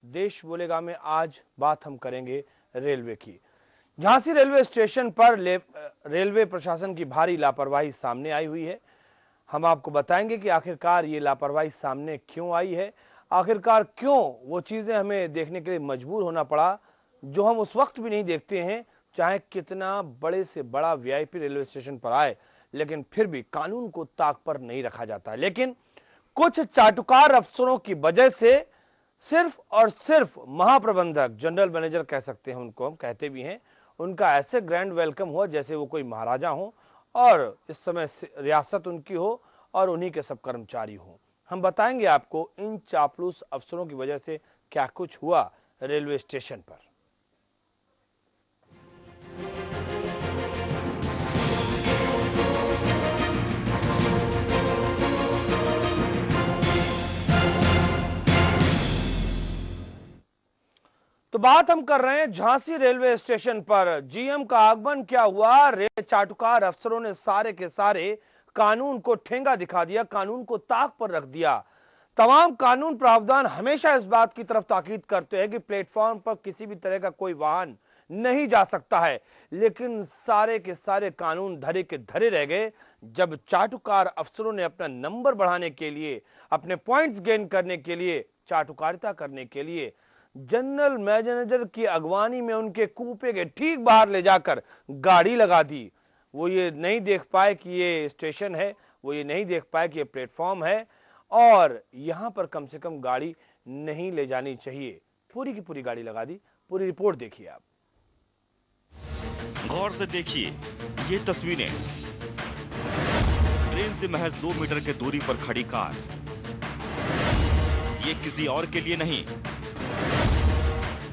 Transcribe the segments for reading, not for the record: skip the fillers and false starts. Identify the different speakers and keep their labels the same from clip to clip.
Speaker 1: देश बोलेगा में आज बात हम करेंगे रेलवे की। झांसी रेलवे स्टेशन पर रेलवे प्रशासन की भारी लापरवाही सामने आई हुई है। हम आपको बताएंगे कि आखिरकार ये लापरवाही सामने क्यों आई है, आखिरकार क्यों वो चीजें हमें देखने के लिए मजबूर होना पड़ा जो हम उस वक्त भी नहीं देखते हैं, चाहे कितना बड़े से बड़ा वीआईपी रेलवे स्टेशन पर आए, लेकिन फिर भी कानून को ताक पर नहीं रखा जाता है। लेकिन कुछ चाटुकार अफसरों की वजह से सिर्फ और सिर्फ महाप्रबंधक, जनरल मैनेजर कह सकते हैं उनको, हम कहते भी हैं, उनका ऐसे ग्रैंड वेलकम हुआ जैसे वो कोई महाराजा हो और इस समय रियासत उनकी हो और उन्हीं के सब कर्मचारी हो। हम बताएंगे आपको इन चापलूस अफसरों की वजह से क्या कुछ हुआ रेलवे स्टेशन पर। तो बात हम कर रहे हैं झांसी रेलवे स्टेशन पर। जीएम का आगमन क्या हुआ, रेल चाटुकार अफसरों ने सारे के सारे कानून को ठेंगा दिखा दिया, कानून को ताक पर रख दिया। तमाम कानून प्रावधान हमेशा इस बात की तरफ ताकीद करते हैं कि प्लेटफॉर्म पर किसी भी तरह का कोई वाहन नहीं जा सकता है, लेकिन सारे के सारे कानून धरे के धरे रह गए जब चाटुकार अफसरों ने अपना नंबर बढ़ाने के लिए, अपने पॉइंट्स गेन करने के लिए, चाटुकारिता करने के लिए जनरल मैनेजर की अगवानी में उनके कूपे के ठीक बाहर ले जाकर गाड़ी लगा दी। वो ये नहीं देख पाए कि ये स्टेशन है, वो ये नहीं देख पाए कि ये प्लेटफॉर्म है और यहां पर कम से कम गाड़ी नहीं ले जानी चाहिए। पूरी की पूरी गाड़ी लगा दी। पूरी रिपोर्ट देखिए आप।
Speaker 2: गौर से देखिए ये तस्वीरें। ट्रेन से महज 2 मीटर की दूरी पर खड़ी कार, ये किसी और के लिए नहीं,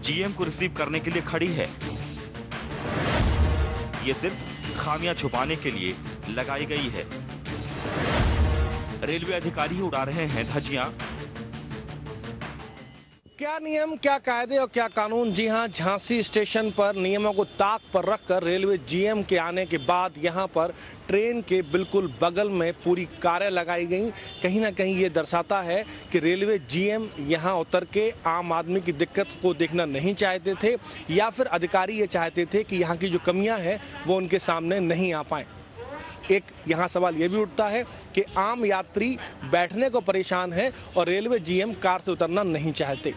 Speaker 2: जीएम को रिसीव करने के लिए खड़ी है। ये सिर्फ खामियां छुपाने के लिए लगाई गई है। रेलवे अधिकारी उड़ा रहे हैं धज्जियां।
Speaker 3: क्या नियम, क्या कायदे और क्या कानून। जी हां, झांसी स्टेशन पर नियमों को ताक पर रखकर रेलवे जीएम के आने के बाद यहां पर ट्रेन के बिल्कुल बगल में पूरी कारें लगाई गई। कहीं ना कहीं ये दर्शाता है कि रेलवे जीएम यहां उतर के आम आदमी की दिक्कत को देखना नहीं चाहते थे या फिर अधिकारी ये चाहते थे कि यहाँ की जो कमियां हैं वो उनके सामने नहीं आ पाए। एक यहाँ सवाल ये भी उठता है कि आम यात्री बैठने को परेशान है और रेलवे जीएम कार से उतरना नहीं चाहते।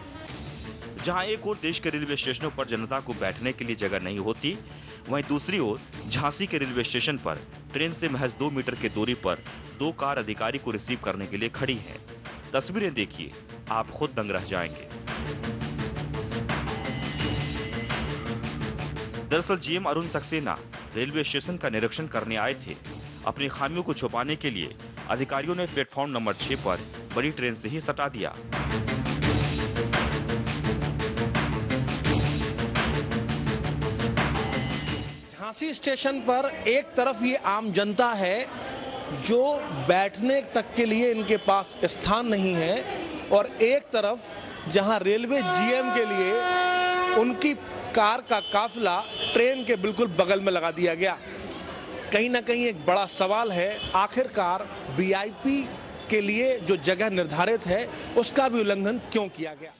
Speaker 2: जहां एक ओर देश के रेलवे स्टेशनों पर जनता को बैठने के लिए जगह नहीं होती, वहीं दूसरी ओर झांसी के रेलवे स्टेशन पर ट्रेन से महज 2 मीटर की दूरी पर 2 कार अधिकारी को रिसीव करने के लिए खड़ी हैं। तस्वीरें देखिए, आप खुद दंग रह जाएंगे। दरअसल GM Arun Saxena railway station का निरीक्षण करने आए थे। अपनी खामियों को छुपाने के लिए अधिकारियों ने प्लेटफॉर्म नंबर 6 पर बड़ी ट्रेन से ही सटा दिया।
Speaker 3: झांसी स्टेशन पर एक तरफ ये आम जनता है जो बैठने तक के लिए इनके पास स्थान नहीं है और एक तरफ जहां रेलवे जीएम के लिए उनकी कार का काफिला ट्रेन के बिल्कुल बगल में लगा दिया गया। कहीं ना कहीं एक बड़ा सवाल है, आखिरकार वीआईपी के लिए जो जगह निर्धारित है उसका भी उल्लंघन क्यों किया गया।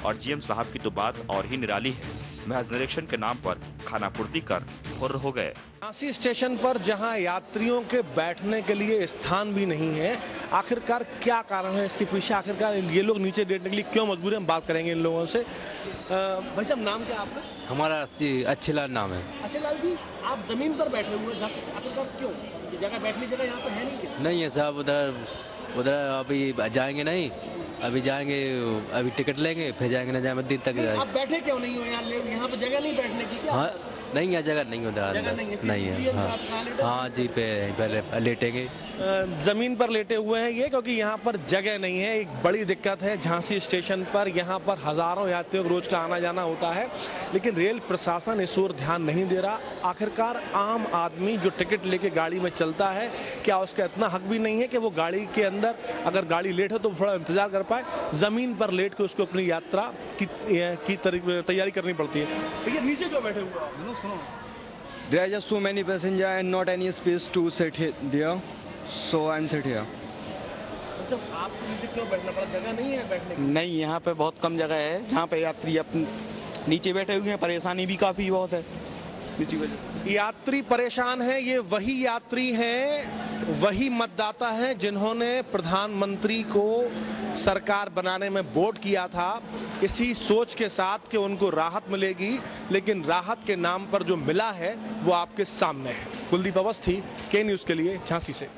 Speaker 2: और जीएम साहब की तो बात और ही निराली है। महज निरीक्षण के नाम पर खानापूर्ति कर फुर्र हो गए।
Speaker 3: झांसी स्टेशन पर जहां यात्रियों के बैठने के लिए स्थान भी नहीं है, आखिरकार क्या कारण है इसके पीछे, आखिरकार ये लोग नीचे बैठने के लिए क्यों मजबूर हैं, हम बात करेंगे इन लोगों से। भाई साहब, नाम क्या आपका?
Speaker 4: हमारा अच्छे लाल नाम है।
Speaker 3: अच्छे लाल जी, आप जमीन पर बैठे हुए हैं, आखिरकार क्यों? जगह, बैठने जगह यहाँ पर है नहीं क्या?
Speaker 4: नहीं है साहब, उधर अभी जाएंगे नहीं, अभी जाएंगे, अभी टिकट लेंगे फिर जाएंगे, ना जाए मंदिर तक जाएंगे।
Speaker 3: आप बैठे क्यों नहीं हो यहाँ पे जगह नहीं बैठने की क्या?
Speaker 4: हाँ, नहीं है जगह, नहीं उधर नहीं है। हाँ जी, पे लेटेंगे।
Speaker 3: जमीन पर लेटे हुए हैं ये, क्योंकि यहाँ पर जगह नहीं है। एक बड़ी दिक्कत है झांसी स्टेशन पर। यहाँ पर हजारों यात्रियों को रोज का आना जाना होता है, लेकिन रेल प्रशासन इस ओर ध्यान नहीं दे रहा। आखिरकार आम आदमी जो टिकट लेके गाड़ी में चलता है, क्या उसका इतना हक भी नहीं है कि वो गाड़ी के अंदर अगर गाड़ी लेट हो तो थोड़ा इंतजार कर पाए? जमीन पर लेट के उसको अपनी यात्रा की तैयारी करनी पड़ती है। भैया नीचे क्यों बैठे हुए?
Speaker 5: There are just so many passengers and not any space to sit here, there, so I'm sit here.
Speaker 3: अच्छा, आपको नीचे क्यों बैठना पड़ा? जगह नहीं है बैठने की?
Speaker 5: नहीं, यहाँ पे बहुत कम जगह है जहाँ पे यात्री नीचे बैठे हुए हैं, परेशानी भी काफी बहुत है इसी वजह।
Speaker 3: यात्री परेशान है। ये वही यात्री हैं, वही मतदाता हैं जिन्होंने प्रधानमंत्री को सरकार बनाने में वोट किया था, इसी सोच के साथ कि उनको राहत मिलेगी, लेकिन राहत के नाम पर जो मिला है वो आपके सामने है। कुलदीप अवस्थी, के न्यूज के लिए, झांसी से।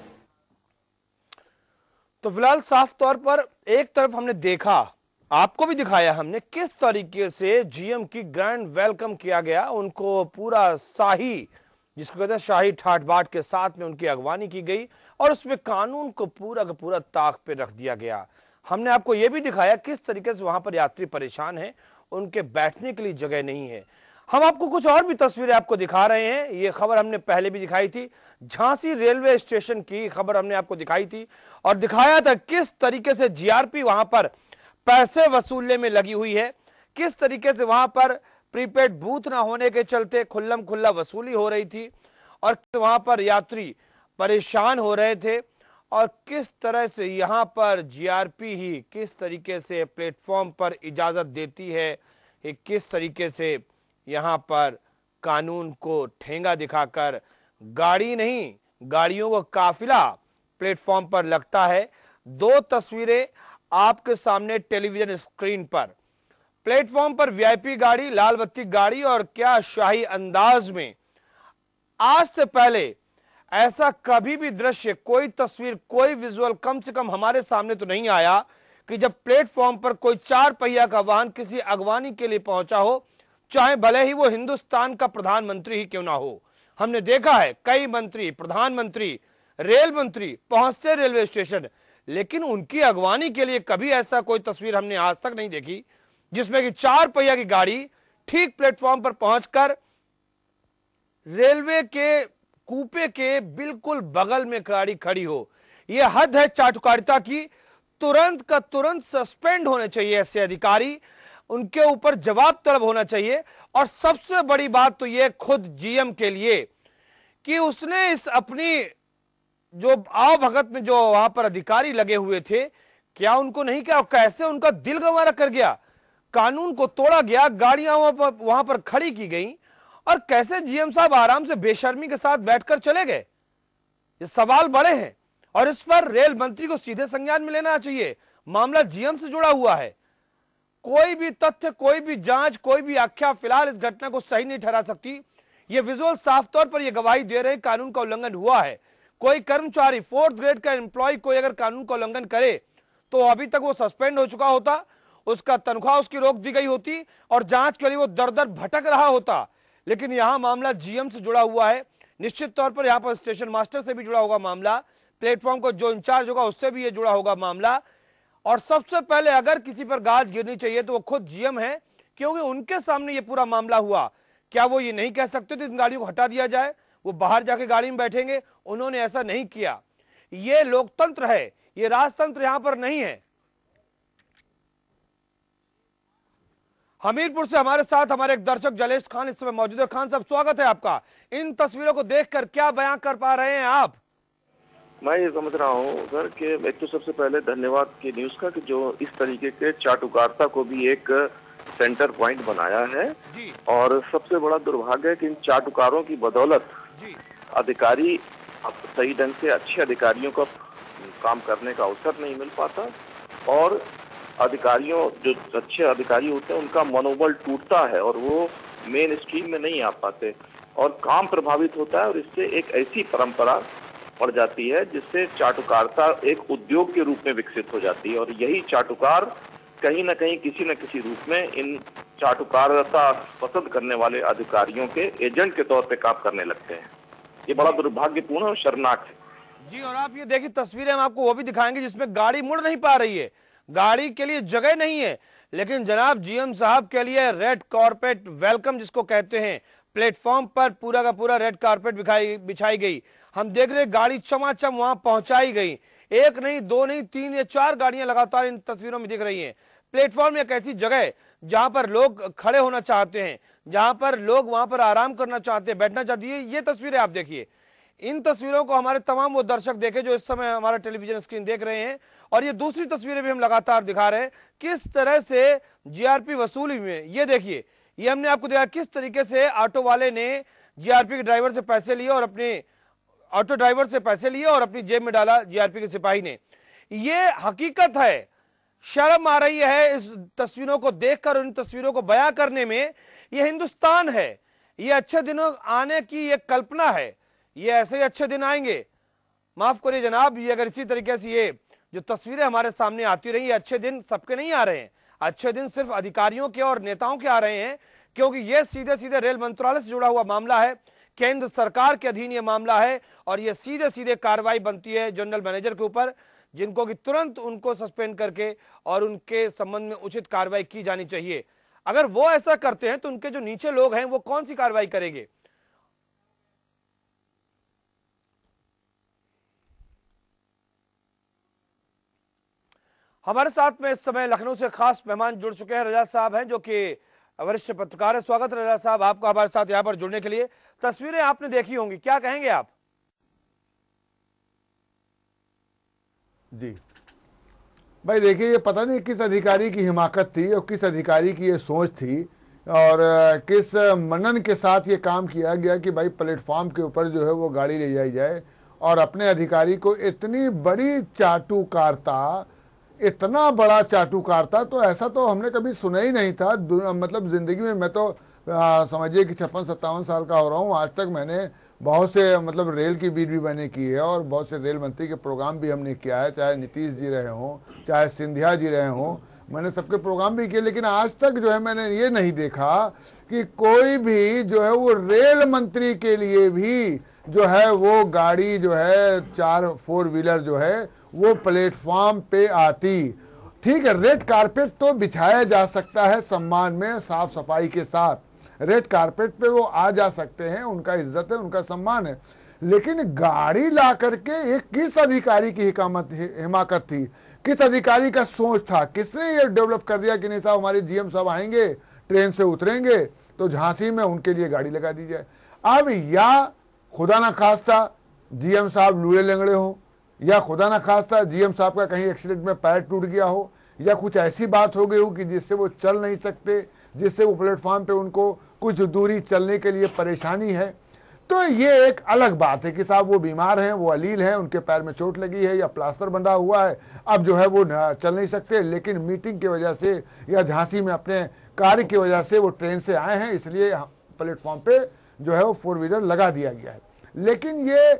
Speaker 1: तो फिलहाल साफ तौर पर एक तरफ हमने देखा, आपको भी दिखाया हमने, किस तरीके से जीएम की ग्रैंड वेलकम किया गया। उनको पूरा शाही, जिसको कहते हैं शाही ठाट बाट के साथ में उनकी अगवानी की गई और उसमें कानून को पूरा का पूरा ताक पे रख दिया गया। हमने आपको यह भी दिखाया किस तरीके से वहां पर यात्री परेशान हैं, उनके बैठने के लिए जगह नहीं है। हम आपको कुछ और भी तस्वीरें आपको दिखा रहे हैं। ये खबर हमने पहले भी दिखाई थी, झांसी रेलवे स्टेशन की खबर हमने आपको दिखाई थी और दिखाया था किस तरीके से जीआरपी वहां पर पैसे वसूलने में लगी हुई है, किस तरीके से वहां पर प्रीपेड बूथ ना होने के चलते खुल्लम खुल्ला वसूली हो रही थी और वहां पर यात्री परेशान हो रहे थे और किस तरह से यहां पर जीआरपी ही किस तरीके से प्लेटफॉर्म पर इजाजत देती है, किस तरीके से यहां पर कानून को ठेंगा दिखाकर गाड़ी नहीं, गाड़ियों का काफिला प्लेटफॉर्म पर लगता है। दो तस्वीरें आपके सामने टेलीविजन स्क्रीन पर, प्लेटफॉर्म पर वीआईपी गाड़ी, लाल बत्ती गाड़ी और क्या शाही अंदाज में। आज से पहले ऐसा कभी भी दृश्य, कोई तस्वीर, कोई विजुअल कम से कम हमारे सामने तो नहीं आया कि जब प्लेटफॉर्म पर कोई 4 पहिया का वाहन किसी अगवानी के लिए पहुंचा हो, चाहे भले ही वो हिंदुस्तान का प्रधानमंत्री ही क्यों ना हो। हमने देखा है कई मंत्री, प्रधानमंत्री, रेल मंत्री पहुंचते रेलवे स्टेशन, लेकिन उनकी अगवानी के लिए कभी ऐसा कोई तस्वीर हमने आज तक नहीं देखी जिसमें कि 4 पहिया की गाड़ी ठीक प्लेटफॉर्म पर पहुंचकर रेलवे के कूपे के बिल्कुल बगल में गाड़ी खड़ी हो। यह हद है चाटुकारिता की। तुरंत का तुरंत सस्पेंड होने चाहिए ऐसे अधिकारी, उनके ऊपर जवाब तलब होना चाहिए। और सबसे बड़ी बात तो यह खुद जीएम के लिए कि उसने इस अपनी जो आवभगत में जो वहां पर अधिकारी लगे हुए थे, क्या उनको नहीं किया, कैसे उनका दिल गंवारा कर गया, कानून को तोड़ा गया, गाड़ियां वहां पर खड़ी की गई और कैसे जीएम साहब आराम से बेशर्मी के साथ बैठकर चले गए। ये सवाल बड़े हैं और इस पर रेल मंत्री को सीधे संज्ञान में लेना चाहिए। मामला जीएम से जुड़ा हुआ है। कोई भी तथ्य, कोई भी जांच, कोई भी आख्या फिलहाल इस घटना को सही नहीं ठहरा सकती। ये विजुअल साफ तौर पर यह गवाही दे रहे हैं कानून का उल्लंघन हुआ है। कोई कर्मचारी 4th ग्रेड का एम्प्लॉय कोई अगर कानून का उल्लंघन करे तो अभी तक वो सस्पेंड हो चुका होता, उसका तनख्वाह उसकी रोक दी गई होती और जांच के लिए वो दर दर भटक रहा होता। लेकिन यहां मामला जीएम से जुड़ा हुआ है। निश्चित तौर पर यहां पर स्टेशन मास्टर से भी जुड़ा होगा मामला, प्लेटफॉर्म को जो इंचार्ज होगा उससे भी ये जुड़ा होगा मामला। और सबसे पहले अगर किसी पर गाज गिरनी चाहिए तो वो खुद जीएम है, क्योंकि उनके सामने ये पूरा मामला हुआ। क्या वो ये नहीं कह सकते थे इन गाड़ियों को हटा दिया जाए, वो बाहर जाके गाड़ी में बैठेंगे? उन्होंने ऐसा नहीं किया। ये लोकतंत्र है, ये राजतंत्र यहां पर नहीं है। हमीरपुर से हमारे साथ हमारे एक दर्शक जलेश खान इस समय मौजूद है। खान साहब, स्वागत है आपका। इन तस्वीरों को देखकर क्या बयान कर पा रहे हैं आप?
Speaker 6: मैं ये समझ रहा हूँ सर कि एक तो सबसे पहले धन्यवाद की न्यूज का कि जो इस तरीके के चाटुकारिता को भी एक सेंटर पॉइंट बनाया है
Speaker 1: जी।
Speaker 6: और सबसे बड़ा दुर्भाग्य है कि इन चाटुकारों की बदौलत
Speaker 1: जी।
Speaker 6: अधिकारी अब सही ढंग से अच्छे अधिकारियों का काम करने का अवसर नहीं मिल पाता और अधिकारियों, जो अच्छे अधिकारी होते हैं, उनका मनोबल टूटता है और वो मेन स्ट्रीम में नहीं आ पाते और काम प्रभावित होता है और इससे एक ऐसी परंपरा पड़ जाती है जिससे चाटुकारिता एक उद्योग के रूप में विकसित हो जाती है और यही चाटुकार कहीं न कहीं किसी न किसी रूप में इन चाटुकारिता पसंद करने वाले अधिकारियों के एजेंट के तौर पे काम करने लगते हैं। ये बड़ा दुर्भाग्यपूर्ण और शर्मनाक है
Speaker 1: जी। और आप ये देखिए तस्वीरें हम आपको वो भी दिखाएंगे जिसमें गाड़ी मुड़ नहीं पा रही है, गाड़ी के लिए जगह नहीं है, लेकिन जनाब जीएम साहब के लिए रेड कारपेट वेलकम जिसको कहते हैं, प्लेटफॉर्म पर पूरा का पूरा रेड कारपेट बिछाई गई। हम देख रहे गाड़ी चमाचम वहां पहुंचाई गई। एक नहीं, दो नहीं, 3 या 4 गाड़ियां लगातार इन तस्वीरों में दिख रही हैं। प्लेटफॉर्म एक ऐसी जगह है जहां पर लोग खड़े होना चाहते हैं, जहां पर लोग वहां पर आराम करना चाहते हैं, बैठना चाहते हैं। ये तस्वीरें आप देखिए। इन तस्वीरों को हमारे तमाम वो दर्शक देखे जो इस समय हमारा टेलीविजन स्क्रीन देख रहे हैं और ये दूसरी तस्वीरें भी हम लगातार दिखा रहे हैं किस तरह से जीआरपी वसूली में। ये देखिए, ये हमने आपको दिखाया किस तरीके से ऑटो वाले ने जीआरपी के ड्राइवर से पैसे लिए और अपने ऑटो ड्राइवर से पैसे लिए और अपनी जेब में डाला जीआरपी के सिपाही ने। ये हकीकत है। शर्म आ रही है इस तस्वीरों को देखकर, इन तस्वीरों को बयां करने में। ये हिंदुस्तान है, ये अच्छे दिनों आने की ये कल्पना है, ये ऐसे ही अच्छे दिन आएंगे। माफ करिए जनाब, ये अगर इसी तरीके से ये जो तस्वीरें हमारे सामने आती रही, ये अच्छे दिन सबके नहीं आ रहे हैं। अच्छे दिन सिर्फ अधिकारियों के और नेताओं के आ रहे हैं, क्योंकि ये सीधे सीधे रेल मंत्रालय से जुड़ा हुआ मामला है, केंद्र सरकार के अधीन ये मामला है और ये सीधे सीधे कार्रवाई बनती है जनरल मैनेजर के ऊपर, जिनको कि तुरंत उनको सस्पेंड करके और उनके संबंध में उचित कार्रवाई की जानी चाहिए। अगर वो ऐसा करते हैं तो उनके जो नीचे लोग हैं वो कौन सी कार्रवाई करेंगे? हमारे साथ में इस समय लखनऊ से खास मेहमान जुड़ चुके हैं। रजा साहब हैं जो कि वरिष्ठ पत्रकार है। स्वागत रजा साहब आपका हमारे साथ यहां पर जुड़ने के लिए। तस्वीरें आपने देखी होंगी, क्या कहेंगे आप?
Speaker 7: जी भाई देखिए, ये पता नहीं किस अधिकारी की हिमाकत थी और किस अधिकारी की ये सोच थी और किस मनन के साथ ये काम किया गया कि भाई प्लेटफॉर्म के ऊपर जो है वो गाड़ी ले जाई जाए और अपने अधिकारी को इतनी बड़ी चाटुकारिता, इतना बड़ा चाटुकारिता तो ऐसा तो हमने कभी सुना ही नहीं था। मतलब जिंदगी में मैं तो समझिए कि 56-57 साल का हो रहा हूँ, आज तक मैंने बहुत से मतलब रेल की बीट भी मैंने की है और बहुत से रेल मंत्री के प्रोग्राम भी हमने किया है, चाहे नीतीश जी रहे हों, चाहे सिंधिया जी रहे हों, मैंने सबके प्रोग्राम भी किए। लेकिन आज तक जो है मैंने ये नहीं देखा कि कोई भी जो है वो रेल मंत्री के लिए भी जो है वो गाड़ी जो है 4 व्हीलर जो है वो प्लेटफॉर्म पे आती। ठीक है, रेड कारपेट तो बिछाया जा सकता है सम्मान में, साफ सफाई के साथ रेड कारपेट पे वो आ जा सकते हैं, उनका इज्जत है, उनका सम्मान है। लेकिन गाड़ी ला करके ये किस अधिकारी की हिमाकत थी, किस अधिकारी का सोच था, किसने ये डेवलप कर दिया कि नहीं साहब हमारे जीएम साहब आएंगे, ट्रेन से उतरेंगे तो झांसी में उनके लिए गाड़ी लगा दी जाए। अब या खुदा ना खास्ता जीएम साहब लूले लंगड़े हो, या खुदा ना खास्ता जीएम साहब का कहीं एक्सीडेंट में पैर टूट गया हो, या कुछ ऐसी बात हो गई हो कि जिससे वो चल नहीं सकते, जिससे वो प्लेटफॉर्म पे उनको कुछ दूरी चलने के लिए परेशानी है, तो ये एक अलग बात है कि साहब वो बीमार हैं, वो अलील हैं, उनके पैर में चोट लगी है या प्लास्टर बंधा हुआ है, अब जो है वो चल नहीं सकते, लेकिन मीटिंग की वजह से या झांसी में अपने कार्य की वजह से वो ट्रेन से आए हैं, इसलिए प्लेटफॉर्म पे जो है वो 4 व्हीलर लगा दिया गया है। लेकिन ये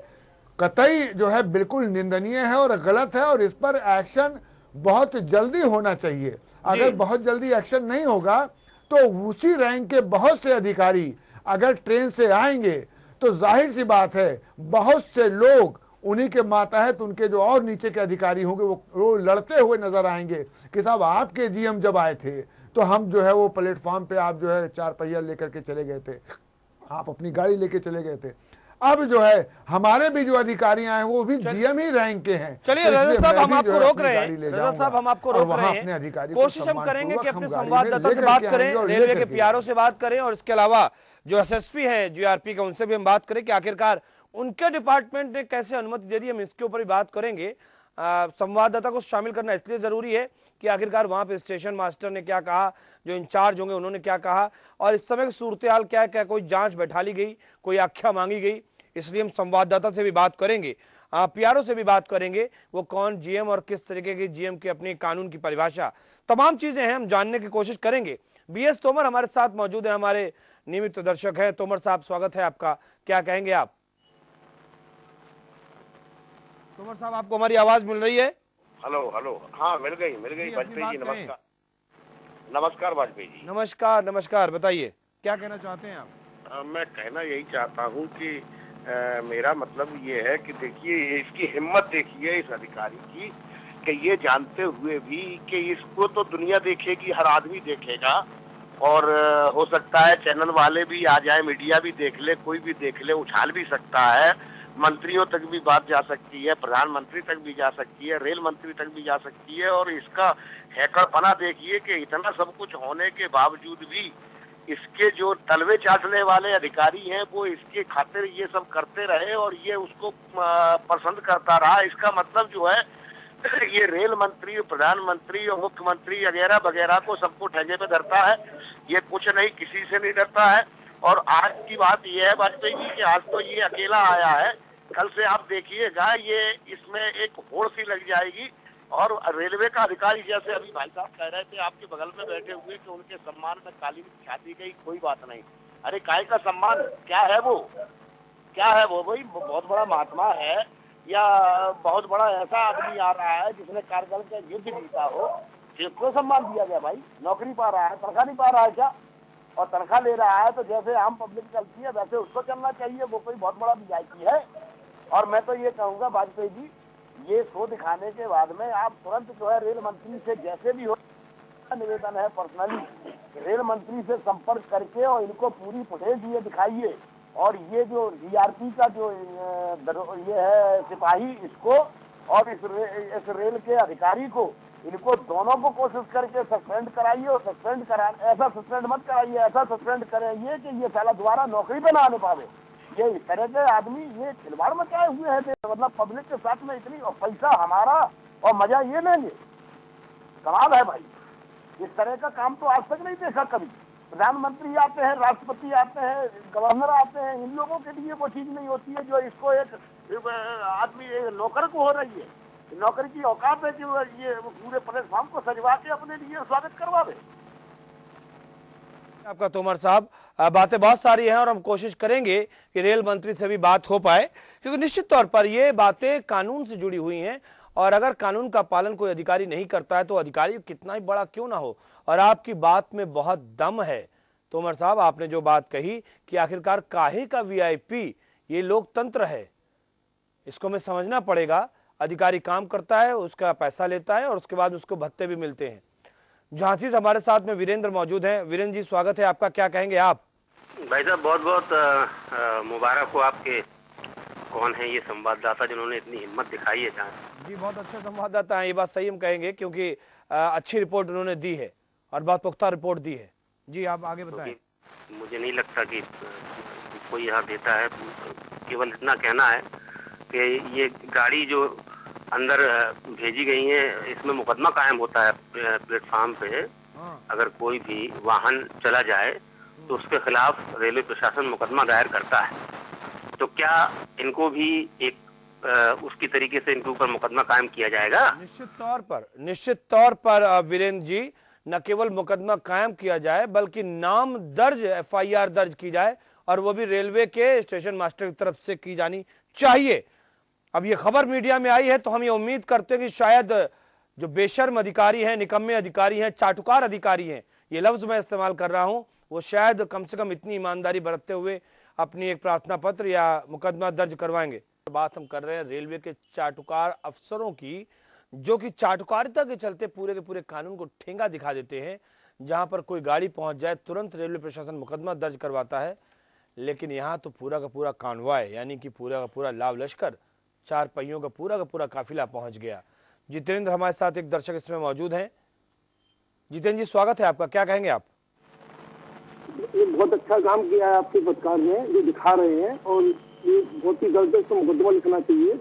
Speaker 7: कतई जो है बिल्कुल निंदनीय है और गलत है और इस पर एक्शन बहुत जल्दी होना चाहिए। अगर बहुत जल्दी एक्शन नहीं होगा तो उसी रैंक के बहुत से अधिकारी अगर ट्रेन से आएंगे तो जाहिर सी बात है बहुत से लोग उन्हीं के मातहत उनके जो और नीचे के अधिकारी होंगे वो लड़ते हुए नजर आएंगे कि साहब आपके जीएम जब आए थे तो हम जो है वो प्लेटफॉर्म पे आप जो है 4 पहिया लेकर के चले गए थे, आप अपनी गाड़ी लेके चले गए थे। अब जो है हमारे भी जो अधिकारी आए वो भी जीएम ही रैंक के हैं।
Speaker 1: चलिए रजा साहब हम आपको रोक रहे हैं, रजा साहब हम आपको रोक रहे हैं। कोशिश हम करेंगे कि अपने संवाददाता से बात करें, रेलवे के पीआरओ से बात करें और इसके अलावा जो एसएसपी हैं जीआरपी का उनसे भी हम बात करें कि आखिरकार उनके डिपार्टमेंट ने कैसे अनुमति दे दी। हम इसके ऊपर भी बात करेंगे। संवाददाता को शामिल करना इसलिए जरूरी है कि आखिरकार वहां पे स्टेशन मास्टर ने क्या कहा, जो इंचार्ज होंगे उन्होंने क्या कहा और इस समय की सूरत हाल क्या है, क्या कोई जांच बैठा ली गई, कोई आख्या मांगी गई, इसलिए हम संवाददाता से भी बात करेंगे, पीआरओ से भी बात करेंगे, वो कौन जीएम और किस तरीके की जीएम की अपनी कानून की परिभाषा, तमाम चीजें हैं हम जानने की कोशिश करेंगे। बीएस तोमर हमारे साथ मौजूद है, हमारे नियमित दर्शक हैं। तोमर साहब स्वागत है आपका, क्या कहेंगे आप? तोमर साहब आपको हमारी आवाज मिल रही है?
Speaker 6: हेलो हेलो, हाँ मिल गई वाजपेयी जी, नमस्कार। नमस्कार वाजपेयी जी।
Speaker 1: नमस्कार नमस्कार, बताइए क्या कहना चाहते हैं आप?
Speaker 6: मैं कहना यही चाहता हूँ कि मेरा मतलब ये है कि देखिए इसकी हिम्मत देखिए इस अधिकारी की कि ये जानते हुए भी कि इसको तो दुनिया देखेगी, हर आदमी देखेगा और हो सकता है चैनल वाले भी आ जाए, मीडिया भी देख ले, कोई भी देख ले, उछाल भी सकता है, मंत्रियों तक भी बात जा सकती है, प्रधानमंत्री तक भी जा सकती है, रेल मंत्री तक भी जा सकती है। और इसका हैकड़पना देखिए कि इतना सब कुछ होने के बावजूद भी इसके जो तलवे चाटने वाले अधिकारी हैं वो इसके खातिर ये सब करते रहे और ये उसको पसंद करता रहा। इसका मतलब जो है
Speaker 8: ये रेल मंत्री, प्रधानमंत्री और मुख्यमंत्री वगैरह वगैरह को सबको ठेके पे धरता है। ये कुछ नहीं, किसी से नहीं डरता है। और आज की बात ये है वाजपेयी जी कि आज तो ये अकेला आया है, कल से आप देखिएगा ये इसमें एक होड़ सी लग जाएगी। और रेलवे का अधिकारी, जैसे अभी भाई साहब कह रहे थे आपके बगल में बैठे हुए कि उनके सम्मान में कालीन बिछा दी गई, कोई बात नहीं। अरे काय का सम्मान, क्या है वो, क्या है वो? भाई बहुत बड़ा महात्मा है या बहुत बड़ा ऐसा आदमी आ रहा है जिसने कारगिल का युद्ध जीता हो, क्यों सम्मान दिया गया? भाई नौकरी पा रहा है, तनख्वाह नहीं पा रहा है क्या? और तनख्वाह ले रहा है तो जैसे आम पब्लिक चलती है वैसे उसको चलना चाहिए। वो कोई बहुत बड़ा वीआईपी है। और मैं तो ये कहूंगा वाजपेयी जी, ये शो दिखाने के बाद में आप तुरंत जो है रेल मंत्री से जैसे भी हो, निवेदन है पर्सनली रेल मंत्री से संपर्क करके और इनको पूरी फुटेज ये दिखाइए। और ये जो जीआरपी का जो ये है सिपाही, इसको और इस रेल के अधिकारी को, इनको दोनों को कोशिश करके सस्पेंड कराइए। और सस्पेंड करा, ऐसा सस्पेंड मत कराइए, ऐसा सस्पेंड कराइए कि ये साला दोबारा नौकरी पे ना आने पावे। ये इस तरह के आदमी ये खिलवाड़ मचाए हुए हैं, मतलब पब्लिक के साथ में इतनी, और पैसा हमारा और मजा ये लेंगे। कमाल है भाई, इस तरह का काम तो आज तक नहीं देखा कभी। प्रधानमंत्री आते हैं, राष्ट्रपति आते हैं, गवर्नर आते हैं, इन लोगों के लिए वो चीज नहीं होती है जो इसको एक आदमी नौकर को हो रही है। नौकरी की औकात है कि ये पूरे प्लेटफॉर्म को सजवा के अपने लिए स्वागत करवावे।
Speaker 1: आपका तोमर साहब, बातें बहुत सारी हैं और हम कोशिश करेंगे कि रेल मंत्री से भी बात हो पाए, क्योंकि निश्चित तौर पर ये बातें कानून से जुड़ी हुई हैं। और अगर कानून का पालन कोई अधिकारी नहीं करता है तो अधिकारी कितना ही बड़ा क्यों ना हो। और आपकी बात में बहुत दम है तोमर साहब, आपने जो बात कही कि आखिरकार काहे का वीआईपी, ये लोकतंत्र है, इसको हमें समझना पड़ेगा। अधिकारी काम करता है, उसका पैसा लेता है और उसके बाद उसको भत्ते भी मिलते हैं। झांसी से हमारे साथ में वीरेंद्र मौजूद हैं। वीरेंद्र जी स्वागत है आपका, क्या कहेंगे आप?
Speaker 9: भाई साहब बहुत बहुत मुबारक हो आपके, कौन है ये संवाददाता जिन्होंने इतनी हिम्मत दिखाई है।
Speaker 1: जी बहुत अच्छे संवाददाता हैं, ये बात सही हम कहेंगे, क्योंकि अच्छी रिपोर्ट उन्होंने दी है और बहुत पुख्ता रिपोर्ट दी है। जी आप आगे बताएं।
Speaker 9: मुझे नहीं लगता कि कोई यहाँ देता है, केवल इतना कहना है कि ये गाड़ी जो अंदर भेजी गई है इसमें मुकदमा कायम होता है प्लेटफॉर्म पे। अगर कोई भी वाहन चला जाए तो उसके खिलाफ रेलवे प्रशासन मुकदमा दायर करता है। तो क्या इनको भी एक उसकी तरीके से इनके ऊपर मुकदमा कायम किया जाएगा?
Speaker 1: निश्चित तौर पर वीरेंद्र जी, न केवल मुकदमा कायम किया जाए बल्कि नाम दर्ज, एफआईआर दर्ज की जाए, और वो भी रेलवे के स्टेशन मास्टर की तरफ से की जानी चाहिए। अब ये खबर मीडिया में आई है तो हम ये उम्मीद करते हैं कि शायद जो बेशर्म अधिकारी हैं, निकम्मे अधिकारी हैं, चाटुकार अधिकारी हैं, ये लफ्ज मैं इस्तेमाल कर रहा हूं, वो शायद कम से कम इतनी ईमानदारी बरतते हुए अपनी एक प्रार्थना पत्र या मुकदमा दर्ज करवाएंगे। बात हम कर रहे हैं रेलवे के चाटुकार अफसरों की, जो कि चाटुकारिता के चलते पूरे के पूरे कानून को ठेंगा दिखा देते हैं। जहां पर कोई गाड़ी पहुंच जाए तुरंत रेलवे प्रशासन मुकदमा दर्ज करवाता है, लेकिन यहां तो पूरा का पूरा कानवाय, यानी कि पूरा का पूरा लाव लश्कर, चार पहियों का पूरा काफिला पहुंच गया। जितेंद्र हमारे साथ एक दर्शक इसमें मौजूद हैं। जितेंद्र जी स्वागत है आपका, क्या कहेंगे आप?
Speaker 10: ये बहुत अच्छा काम किया है आपके पत्रकार ने, जो दिखा रहे हैं, और ये बहुत ही गलत है, इसको मुकदमा लिखना चाहिए।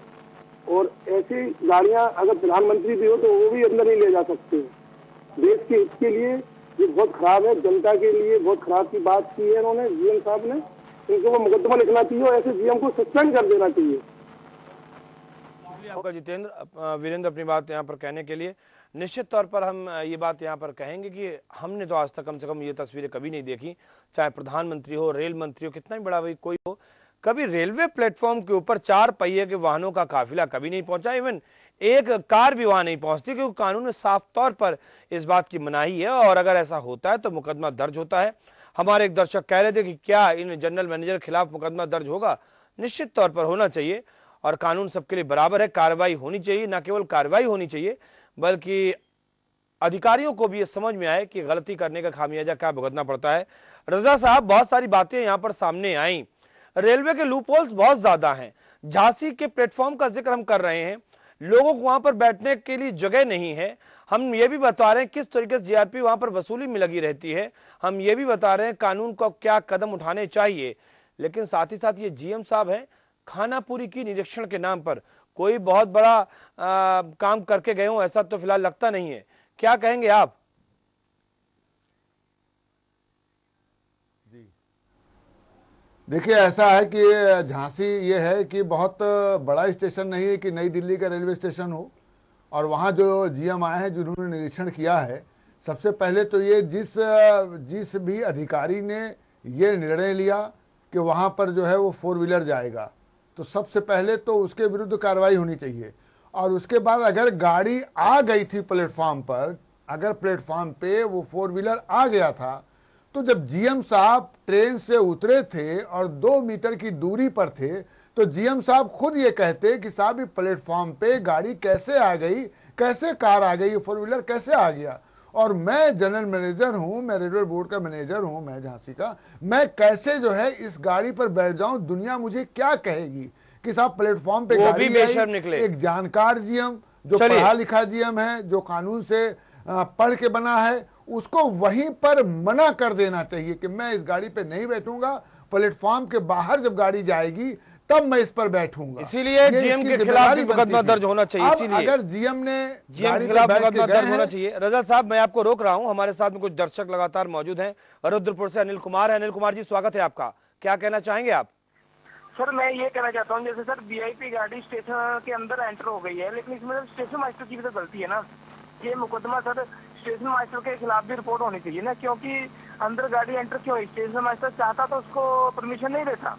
Speaker 10: और ऐसी गाड़ियां अगर प्रधानमंत्री भी हो तो वो भी अंदर नहीं ले जा सकते। देश के हित के लिए ये बहुत खराब है, जनता के लिए बहुत खराब की बात की है इन्होंने, जीएम साहब ने। इनको वो मुकदमा लिखना चाहिए और ऐसे जीएम को सस्पेंड कर देना चाहिए।
Speaker 1: आपका जितेंद्र, वीरेंद्र अपनी बात यहाँ पर कहने के लिए, निश्चित तौर पर हम ये बात यहाँ पर कहेंगे कि हमने तो आज तक कम से कम ये तस्वीरें कभी नहीं देखी, चाहे प्रधानमंत्री हो, रेल मंत्री हो, कितना ही बड़ा भाई कोई हो, कभी रेलवे प्लेटफॉर्म के ऊपर चार पहिए के वाहनों का काफिला कभी नहीं पहुंचा। इवन एक कार भी वहां नहीं पहुंचती, क्योंकि कानून में साफ तौर पर इस बात की मनाही है, और अगर ऐसा होता है तो मुकदमा दर्ज होता है। हमारे एक दर्शक कह रहे थे कि क्या इन जनरल मैनेजर के खिलाफ मुकदमा दर्ज होगा? निश्चित तौर पर होना चाहिए, और कानून सबके लिए बराबर है, कार्रवाई होनी चाहिए। न केवल कार्रवाई होनी चाहिए बल्कि अधिकारियों को भी ये समझ में आए कि गलती करने का खामियाजा क्या भुगतना पड़ता है। रजा साहब, बहुत सारी बातें यहां पर सामने आई। रेलवे के लूपहोल्स बहुत ज्यादा हैं। झांसी के प्लेटफॉर्म का जिक्र हम कर रहे हैं, लोगों को वहां पर बैठने के लिए जगह नहीं है। हम ये भी बता रहे हैं किस तरीके से जीआरपी वहां पर वसूली में लगी रहती है। हम ये भी बता रहे हैं कानून को क्या कदम उठाने चाहिए। लेकिन साथ ही साथ ये जीएम साहब हैं, खानापुरी की निरीक्षण के नाम पर कोई बहुत बड़ा काम करके गए हों ऐसा तो फिलहाल लगता नहीं है। क्या कहेंगे आप?
Speaker 7: देखिए, ऐसा है कि झांसी ये है कि बहुत बड़ा स्टेशन नहीं है कि नई दिल्ली का रेलवे स्टेशन हो, और वहाँ जो जीएम आए हैं जिन्होंने निरीक्षण किया है, सबसे पहले तो ये जिस भी अधिकारी ने ये निर्णय लिया कि वहाँ पर जो है वो 4 व्हीलर जाएगा, तो सबसे पहले तो उसके विरुद्ध कार्रवाई होनी चाहिए। और उसके बाद अगर गाड़ी आ गई थी प्लेटफॉर्म पर, अगर प्लेटफॉर्म पे वो 4 व्हीलर आ गया था, तो जब जीएम साहब ट्रेन से उतरे थे और 2 मीटर की दूरी पर थे, तो जीएम साहब खुद ये कहते कि साहब ये प्लेटफॉर्म पे गाड़ी कैसे आ गई, कैसे कार आ गई, 4 व्हीलर कैसे आ गया। और मैं जनरल मैनेजर हूं, मैं रेलवे बोर्ड का मैनेजर हूं, मैं झांसी का, मैं कैसे जो है इस गाड़ी पर बैठ जाऊं, दुनिया मुझे क्या कहेगी कि साहब प्लेटफॉर्म पे गाड़ी आई, एक जानकार जीएम जो पढ़ा लिखा जीएम है, जो कानून से पढ़ के बना है, उसको वहीं पर मना कर देना चाहिए कि मैं इस गाड़ी पे नहीं बैठूंगा, प्लेटफॉर्म के बाहर जब गाड़ी जाएगी तब मैं इस पर बैठूंगा।
Speaker 1: इसीलिए जीएम के खिलाफ भी मुकदमा दर्ज होना चाहिए। इसीलिए
Speaker 7: अगर जीएम ने
Speaker 1: जीएम के खिलाफ मुकदमा दर्ज होना चाहिए। रजा साहब, मैं आपको रोक रहा हूं, हमारे साथ में कुछ दर्शक लगातार मौजूद हैं। रुद्रपुर से अनिल कुमार है। अनिल कुमार जी, स्वागत है आपका, क्या कहना चाहेंगे आप?
Speaker 11: सर, मैं ये कहना चाहता हूँ, जैसे सर वीआईपी गाड़ी स्टेशन के अंदर एंटर हो गई है, लेकिन इसमें स्टेशन मास्टर की भी तो गलती है ना। ये मुकदमा सर स्टेशन मास्टर के खिलाफ भी रिपोर्ट होनी चाहिए ना, क्योंकि अंदर गाड़ी एंटर क्यों हुई? स्टेशन मास्टर चाहता तो उसको परमिशन नहीं देता।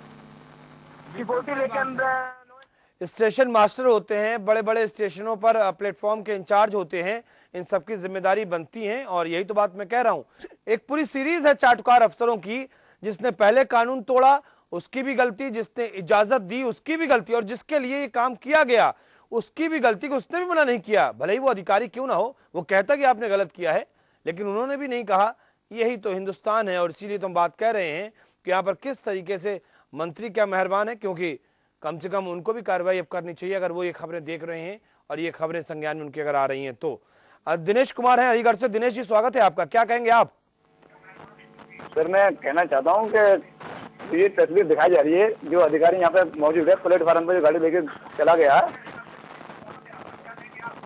Speaker 11: सिक्योरिटी लेके अंदर
Speaker 1: स्टेशन मास्टर होते हैं, बड़े बड़े स्टेशनों पर प्लेटफॉर्म के इंचार्ज होते हैं, इन सबकी जिम्मेदारी बनती है। और यही तो बात मैं कह रहा हूं, एक पूरी सीरीज है चाटुकार अफसरों की, जिसने पहले कानून तोड़ा उसकी भी गलती, जिसने इजाजत दी उसकी भी गलती, और जिसके लिए ये काम किया गया उसकी भी गलती कि उसने भी मना नहीं किया, भले ही वो अधिकारी क्यों ना हो, वो कहता कि आपने गलत किया है, लेकिन उन्होंने भी नहीं कहा। यही तो हिंदुस्तान है। और इसीलिए तो हम बात कह रहे हैं कि यहाँ पर किस तरीके से मंत्री क्या मेहरबान है, क्योंकि कम से कम उनको भी कार्रवाई अब करनी चाहिए अगर वो ये खबरें देख रहे हैं और ये खबरें संज्ञान में उनकी अगर आ रही हैं तो। दिनेश कुमार है अलीगढ़ से। दिनेश जी, स्वागत है आपका, क्या कहेंगे आप?
Speaker 12: सर, मैं कहना चाहता हूँ कि ये तस्वीर दिखाई जा रही है, जो अधिकारी यहाँ पे मौजूद है प्लेटफार्म पर जो गाड़ी लेके चला गया,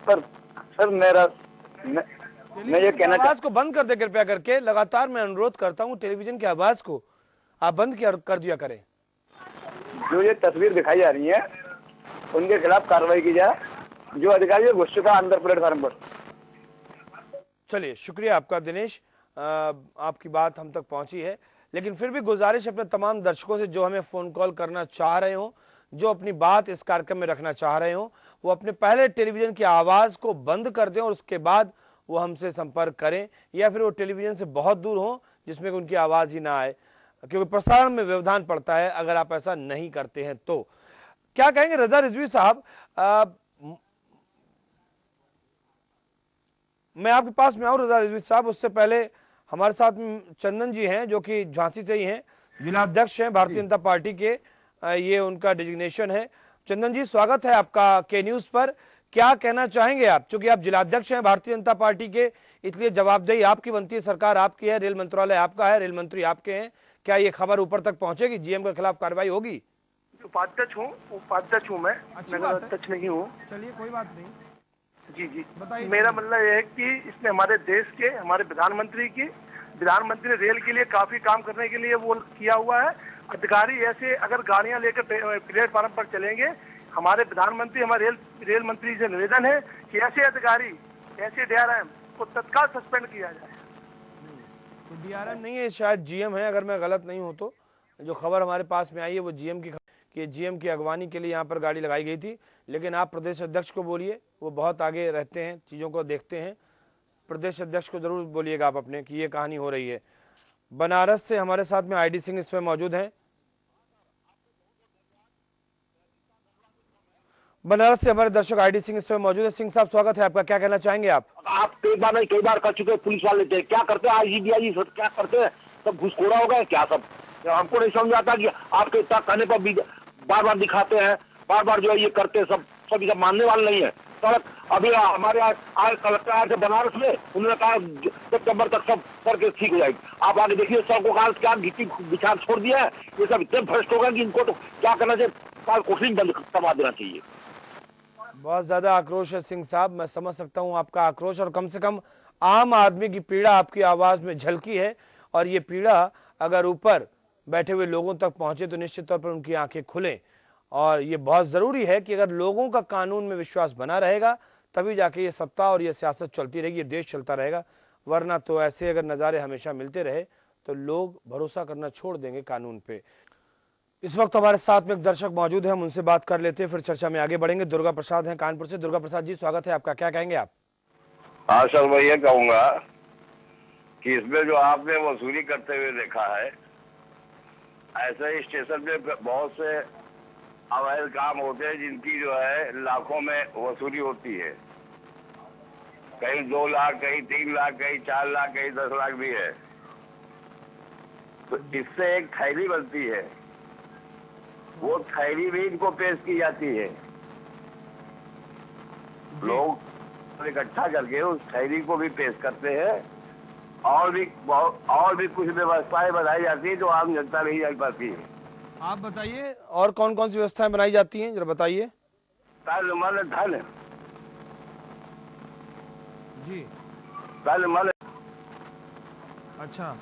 Speaker 12: सर मैं ये कहना,
Speaker 1: आवाज को बंद कर दे कृपया करके, लगातार मैं अनुरोध करता हूँ टेलीविजन की आवाज को आप बंद कर दिया करें।
Speaker 12: जो ये तस्वीर दिखाई जा रही है उनके खिलाफ कार्रवाई की जाए, जो अधिकारी घुस चुका अंदर प्लेटफार्म पर।
Speaker 1: चलिए, शुक्रिया आपका दिनेश, आपकी बात हम तक पहुंची है। लेकिन फिर भी गुजारिश अपने तमाम दर्शकों से जो हमें फोन कॉल करना चाह रहे हो, जो अपनी बात इस कार्यक्रम में रखना चाह रहे हो, वो अपने पहले टेलीविजन की आवाज को बंद कर दें और उसके बाद वो हमसे संपर्क करें, या फिर वो टेलीविजन से बहुत दूर हो जिसमें उनकी आवाज ही ना आए, क्योंकि प्रसारण में व्यवधान पड़ता है अगर आप ऐसा नहीं करते हैं तो। क्या कहेंगे रजा रिजवी साहब? मैं आपके पास में आऊं रजा रिजवी साहब, उससे पहले हमारे साथ में चंदन जी हैं जो कि झांसी से ही हैं, जिलाध्यक्ष हैं भारतीय जनता पार्टी के, ये उनका डिजिग्नेशन है। चंदन जी, स्वागत है आपका के न्यूज पर, क्या कहना चाहेंगे आप? क्योंकि आप जिलाध्यक्ष हैं भारतीय जनता पार्टी के, इसलिए जवाबदेही आपकी बनती है, सरकार आपकी है, रेल मंत्रालय आपका है, रेल मंत्री आपके हैं। क्या ये खबर ऊपर तक पहुंचेगी, जीएम के खिलाफ कार्रवाई होगी?
Speaker 11: उपाध्यक्ष हूँ मैं, अध्यक्ष नहीं हूँ।
Speaker 1: चलिए, कोई बात नहीं।
Speaker 11: जी, मेरा मतलब यह है कि इसने हमारे देश के, हमारे प्रधानमंत्री ने रेल के लिए काफी काम करने के लिए वो किया हुआ है। अधिकारी ऐसे अगर गाड़ियां लेकर प्लेटफार्म पर चलेंगे, हमारे प्रधानमंत्री, हमारे रेल मंत्री से निवेदन है कि ऐसे अधिकारी, ऐसे डीआरएम को तत्काल सस्पेंड किया जाए।
Speaker 1: तो डीआरएम नहीं है, शायद जीएम है, अगर मैं गलत नहीं हूं तो। जो खबर हमारे पास में आई है वो जीएम की अगवानी के लिए यहाँ पर गाड़ी लगाई गई थी। लेकिन आप प्रदेश अध्यक्ष को बोलिए, वो बहुत आगे रहते हैं, चीजों को देखते हैं। प्रदेश अध्यक्ष को जरूर बोलिएगा आप अपने कि ये कहानी हो रही है। बनारस से हमारे साथ में आईडी सिंह इसमें मौजूद हैं। बनारस से हमारे दर्शक आईडी सिंह इसमें मौजूद है। सिंह साहब, स्वागत है आपका, क्या कहना चाहेंगे आप?
Speaker 8: एक बार नहीं, कई बार कर चुके पुलिस वाले थे, क्या करते हैं आईजीबीआई सब क्या करते हैं, सब घुसखोरा हो गए क्या सब? हमको नहीं समझ आता कि आपके इतना कहने पर भी बार बार दिखाते हैं, बार बार जो है ये करते हैं, सब मानने वाले नहीं है। सड़क अभी हमारे आज कलेक्टर आए थे बनारस में, उन्होंने कहा सितंबर तक सब करके ठीक हो जाएगी। आप आगे देखिए सड़कों का क्या गिट्टी बिछार छोड़ दिया है, ये सब इतने भ्रष्ट हो गए कि इनको तो क्या करना चाहिए, काल कोशिश बंद करवा देना चाहिए।
Speaker 1: बहुत ज्यादा आक्रोश है सिंह साहब, मैं समझ सकता हूं आपका आक्रोश, और कम से कम आम आदमी की पीड़ा आपकी आवाज में झलकी है। और ये पीड़ा अगर ऊपर बैठे हुए लोगों तक पहुंचे तो निश्चित तौर पर उनकी आंखें खुलें। और ये बहुत जरूरी है कि अगर लोगों का कानून में विश्वास बना रहेगा तभी जाके ये सत्ता और ये सियासत चलती रहेगी, ये देश चलता रहेगा। वरना तो ऐसे अगर नज़ारे हमेशा मिलते रहे तो लोग भरोसा करना छोड़ देंगे कानून पे। इस वक्त हमारे साथ में एक दर्शक मौजूद है, हम उनसे बात कर लेते हैं, फिर चर्चा में आगे बढ़ेंगे। दुर्गा प्रसाद हैं कानपुर से। दुर्गा प्रसाद जी, स्वागत है आपका, क्या कहेंगे आप?
Speaker 13: हाँ सर, मैं ये कहूंगा कि इसमें जो आपने वसूली करते हुए देखा है, ऐसे ही स्टेशन पे बहुत से अवैध काम होते हैं जिनकी जो है लाखों में वसूली होती है। कहीं 2 लाख, कहीं 3 लाख, कहीं 4 लाख, कहीं 10 लाख भी है। तो इससे एक थैली बनती है, वो थैली भी इनको पेश की जाती है। लोग इकट्ठा करके उस थैली को भी पेश करते हैं, और भी कुछ व्यवस्थाएं बनाई जाती है जो आम जनता नहीं जान पाती है।
Speaker 1: आप बताइए और कौन कौन सी व्यवस्थाएं बनाई जाती हैं, जरा बताइए।
Speaker 13: धन
Speaker 1: जी, अच्छा,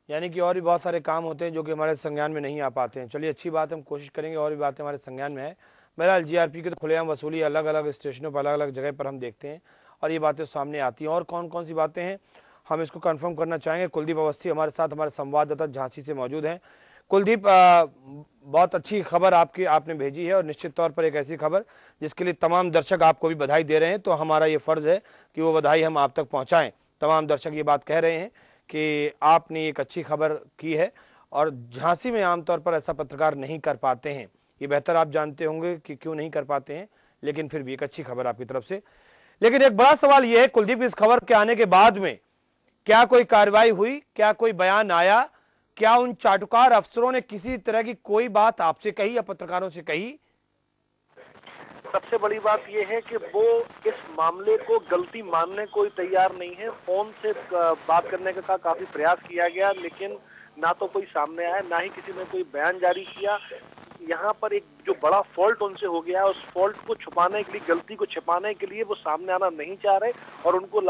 Speaker 1: यानी कि और भी बहुत सारे काम होते हैं जो कि हमारे संज्ञान में नहीं आ पाते हैं। चलिए, अच्छी बात है, हम कोशिश करेंगे और भी बातें हमारे संज्ञान में है। बहरहाल जीआरपी की तो खुलेआम वसूली अलग अलग स्टेशनों पर अलग अलग जगह पर हम देखते हैं और ये बातें सामने आती हैं। और कौन कौन सी बातें हैं हम इसको कंफर्म करना चाहेंगे। कुलदीप अवस्थी हमारे साथ, हमारे संवाददाता झांसी से मौजूद हैं। कुलदीप, बहुत अच्छी खबर आपने भेजी है और निश्चित तौर पर एक ऐसी खबर जिसके लिए तमाम दर्शक आपको भी बधाई दे रहे हैं, तो हमारा ये फर्ज है कि वो बधाई हम आप तक पहुंचाएं। तमाम दर्शक ये बात कह रहे हैं कि आपने एक अच्छी खबर की है और झांसी में आमतौर पर ऐसा पत्रकार नहीं कर पाते हैं। ये बेहतर आप जानते होंगे कि क्यों नहीं कर पाते हैं, लेकिन फिर भी एक अच्छी खबर आपकी तरफ से। लेकिन एक बड़ा सवाल यह है कुलदीप, इस खबर के आने के बाद में क्या कोई कार्रवाई हुई, क्या कोई बयान आया, क्या उन चाटुकार अफसरों ने किसी तरह की कोई बात आपसे कही या पत्रकारों से कही?
Speaker 11: सबसे बड़ी बात यह है कि वो इस मामले को गलती मानने को तैयार नहीं है। फोन से बात करने का काफी प्रयास किया गया, लेकिन ना तो कोई सामने आया, ना ही किसी ने कोई बयान जारी किया। यहाँ पर एक जो बड़ा फॉल्ट उनसे हो गया है, उस फॉल्ट को छुपाने के लिए, गलती को छिपाने के लिए वो सामने आना नहीं चाह रहे और उनको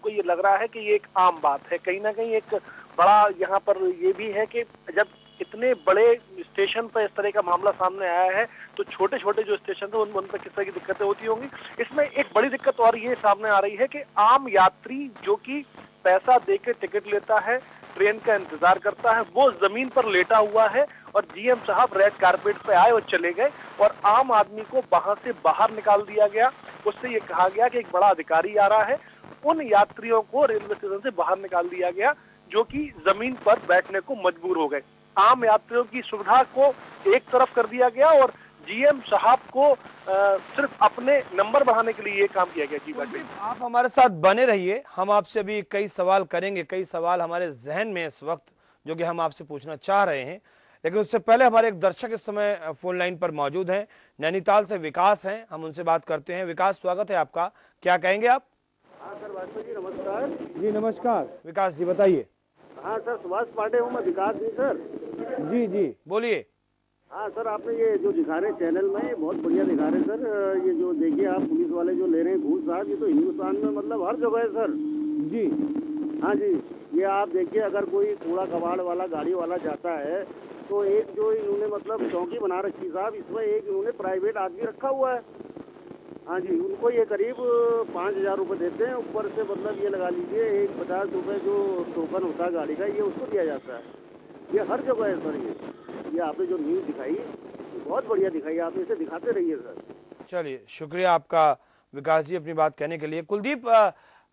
Speaker 11: ये लग रहा है कि ये एक आम बात है। कहीं ना कहीं एक बड़ा यहाँ पर ये भी है कि जब इतने बड़े स्टेशन पर इस तरह का मामला सामने आया है तो छोटे छोटे जो स्टेशन थे उन पर किस तरह की दिक्कतें होती होंगी। इसमें एक बड़ी दिक्कत और ये सामने आ रही है कि आम यात्री जो कि पैसा देकर टिकट लेता है, ट्रेन का इंतजार करता है, वो जमीन पर लेटा हुआ है और जीएम साहब रेड कारपेट पे आए और चले गए और आम आदमी को वहां से बाहर निकाल दिया गया। उससे ये कहा गया कि एक बड़ा अधिकारी आ रहा है, उन यात्रियों को रेलवे स्टेशन से बाहर निकाल दिया गया जो कि जमीन पर बैठने को मजबूर हो गए। आम यात्रियों की सुविधा को एक तरफ कर दिया गया और जीएम साहब को सिर्फ अपने नंबर बढ़ाने के लिए ये काम किया गया। जी बात,
Speaker 1: आप हमारे साथ बने रहिए, हम आपसे अभी कई सवाल करेंगे, कई सवाल हमारे जहन में इस वक्त जो कि हम आपसे पूछना चाह रहे हैं। लेकिन उससे पहले हमारे एक दर्शक इस समय फोन लाइन पर मौजूद हैं, नैनीताल से विकास हैं, हम उनसे बात करते हैं। विकास, स्वागत है आपका, क्या कहेंगे आप?
Speaker 10: हाँ सर, वाजपेयी जी नमस्कार।
Speaker 1: जी नमस्कार। विकास जी बताइए।
Speaker 10: हाँ सर, सुभाष पांडे हूँ मैं, विकास जी सर।
Speaker 1: जी जी बोलिए।
Speaker 10: हाँ सर, आपने ये जो दिखा रहे चैनल में ये बहुत बढ़िया दिखा रहे सर। ये जो देखिए आप पुलिस वाले जो ले रहे हैं घूस साहब, ये तो हिंदुस्तान में मतलब हर जगह है सर।
Speaker 1: जी
Speaker 10: हाँ जी, ये आप देखिए अगर कोई कूड़ा कबाड़ वाला गाड़ी वाला जाता है तो एक जो इन्होंने मतलब चौकी बना रखी साहब, इसमें एक इन्होंने प्राइवेट आदमी रखा हुआ है। हाँ जी, उनको ये करीब 5,000 रुपये देते हैं, ऊपर से मतलब ये लगा लीजिए एक 50 रुपये जो टोकन होता है गाड़ी का, ये उसको दिया जाता है। ये हर जगह है सर। ये आपने जो न्यूज़ दिखाई बहुत बढ़िया दिखाई, आप इसे दिखाते रहिए सर।
Speaker 1: चलिए, शुक्रिया आपका विकास जी अपनी बात कहने के लिए। कुलदीप,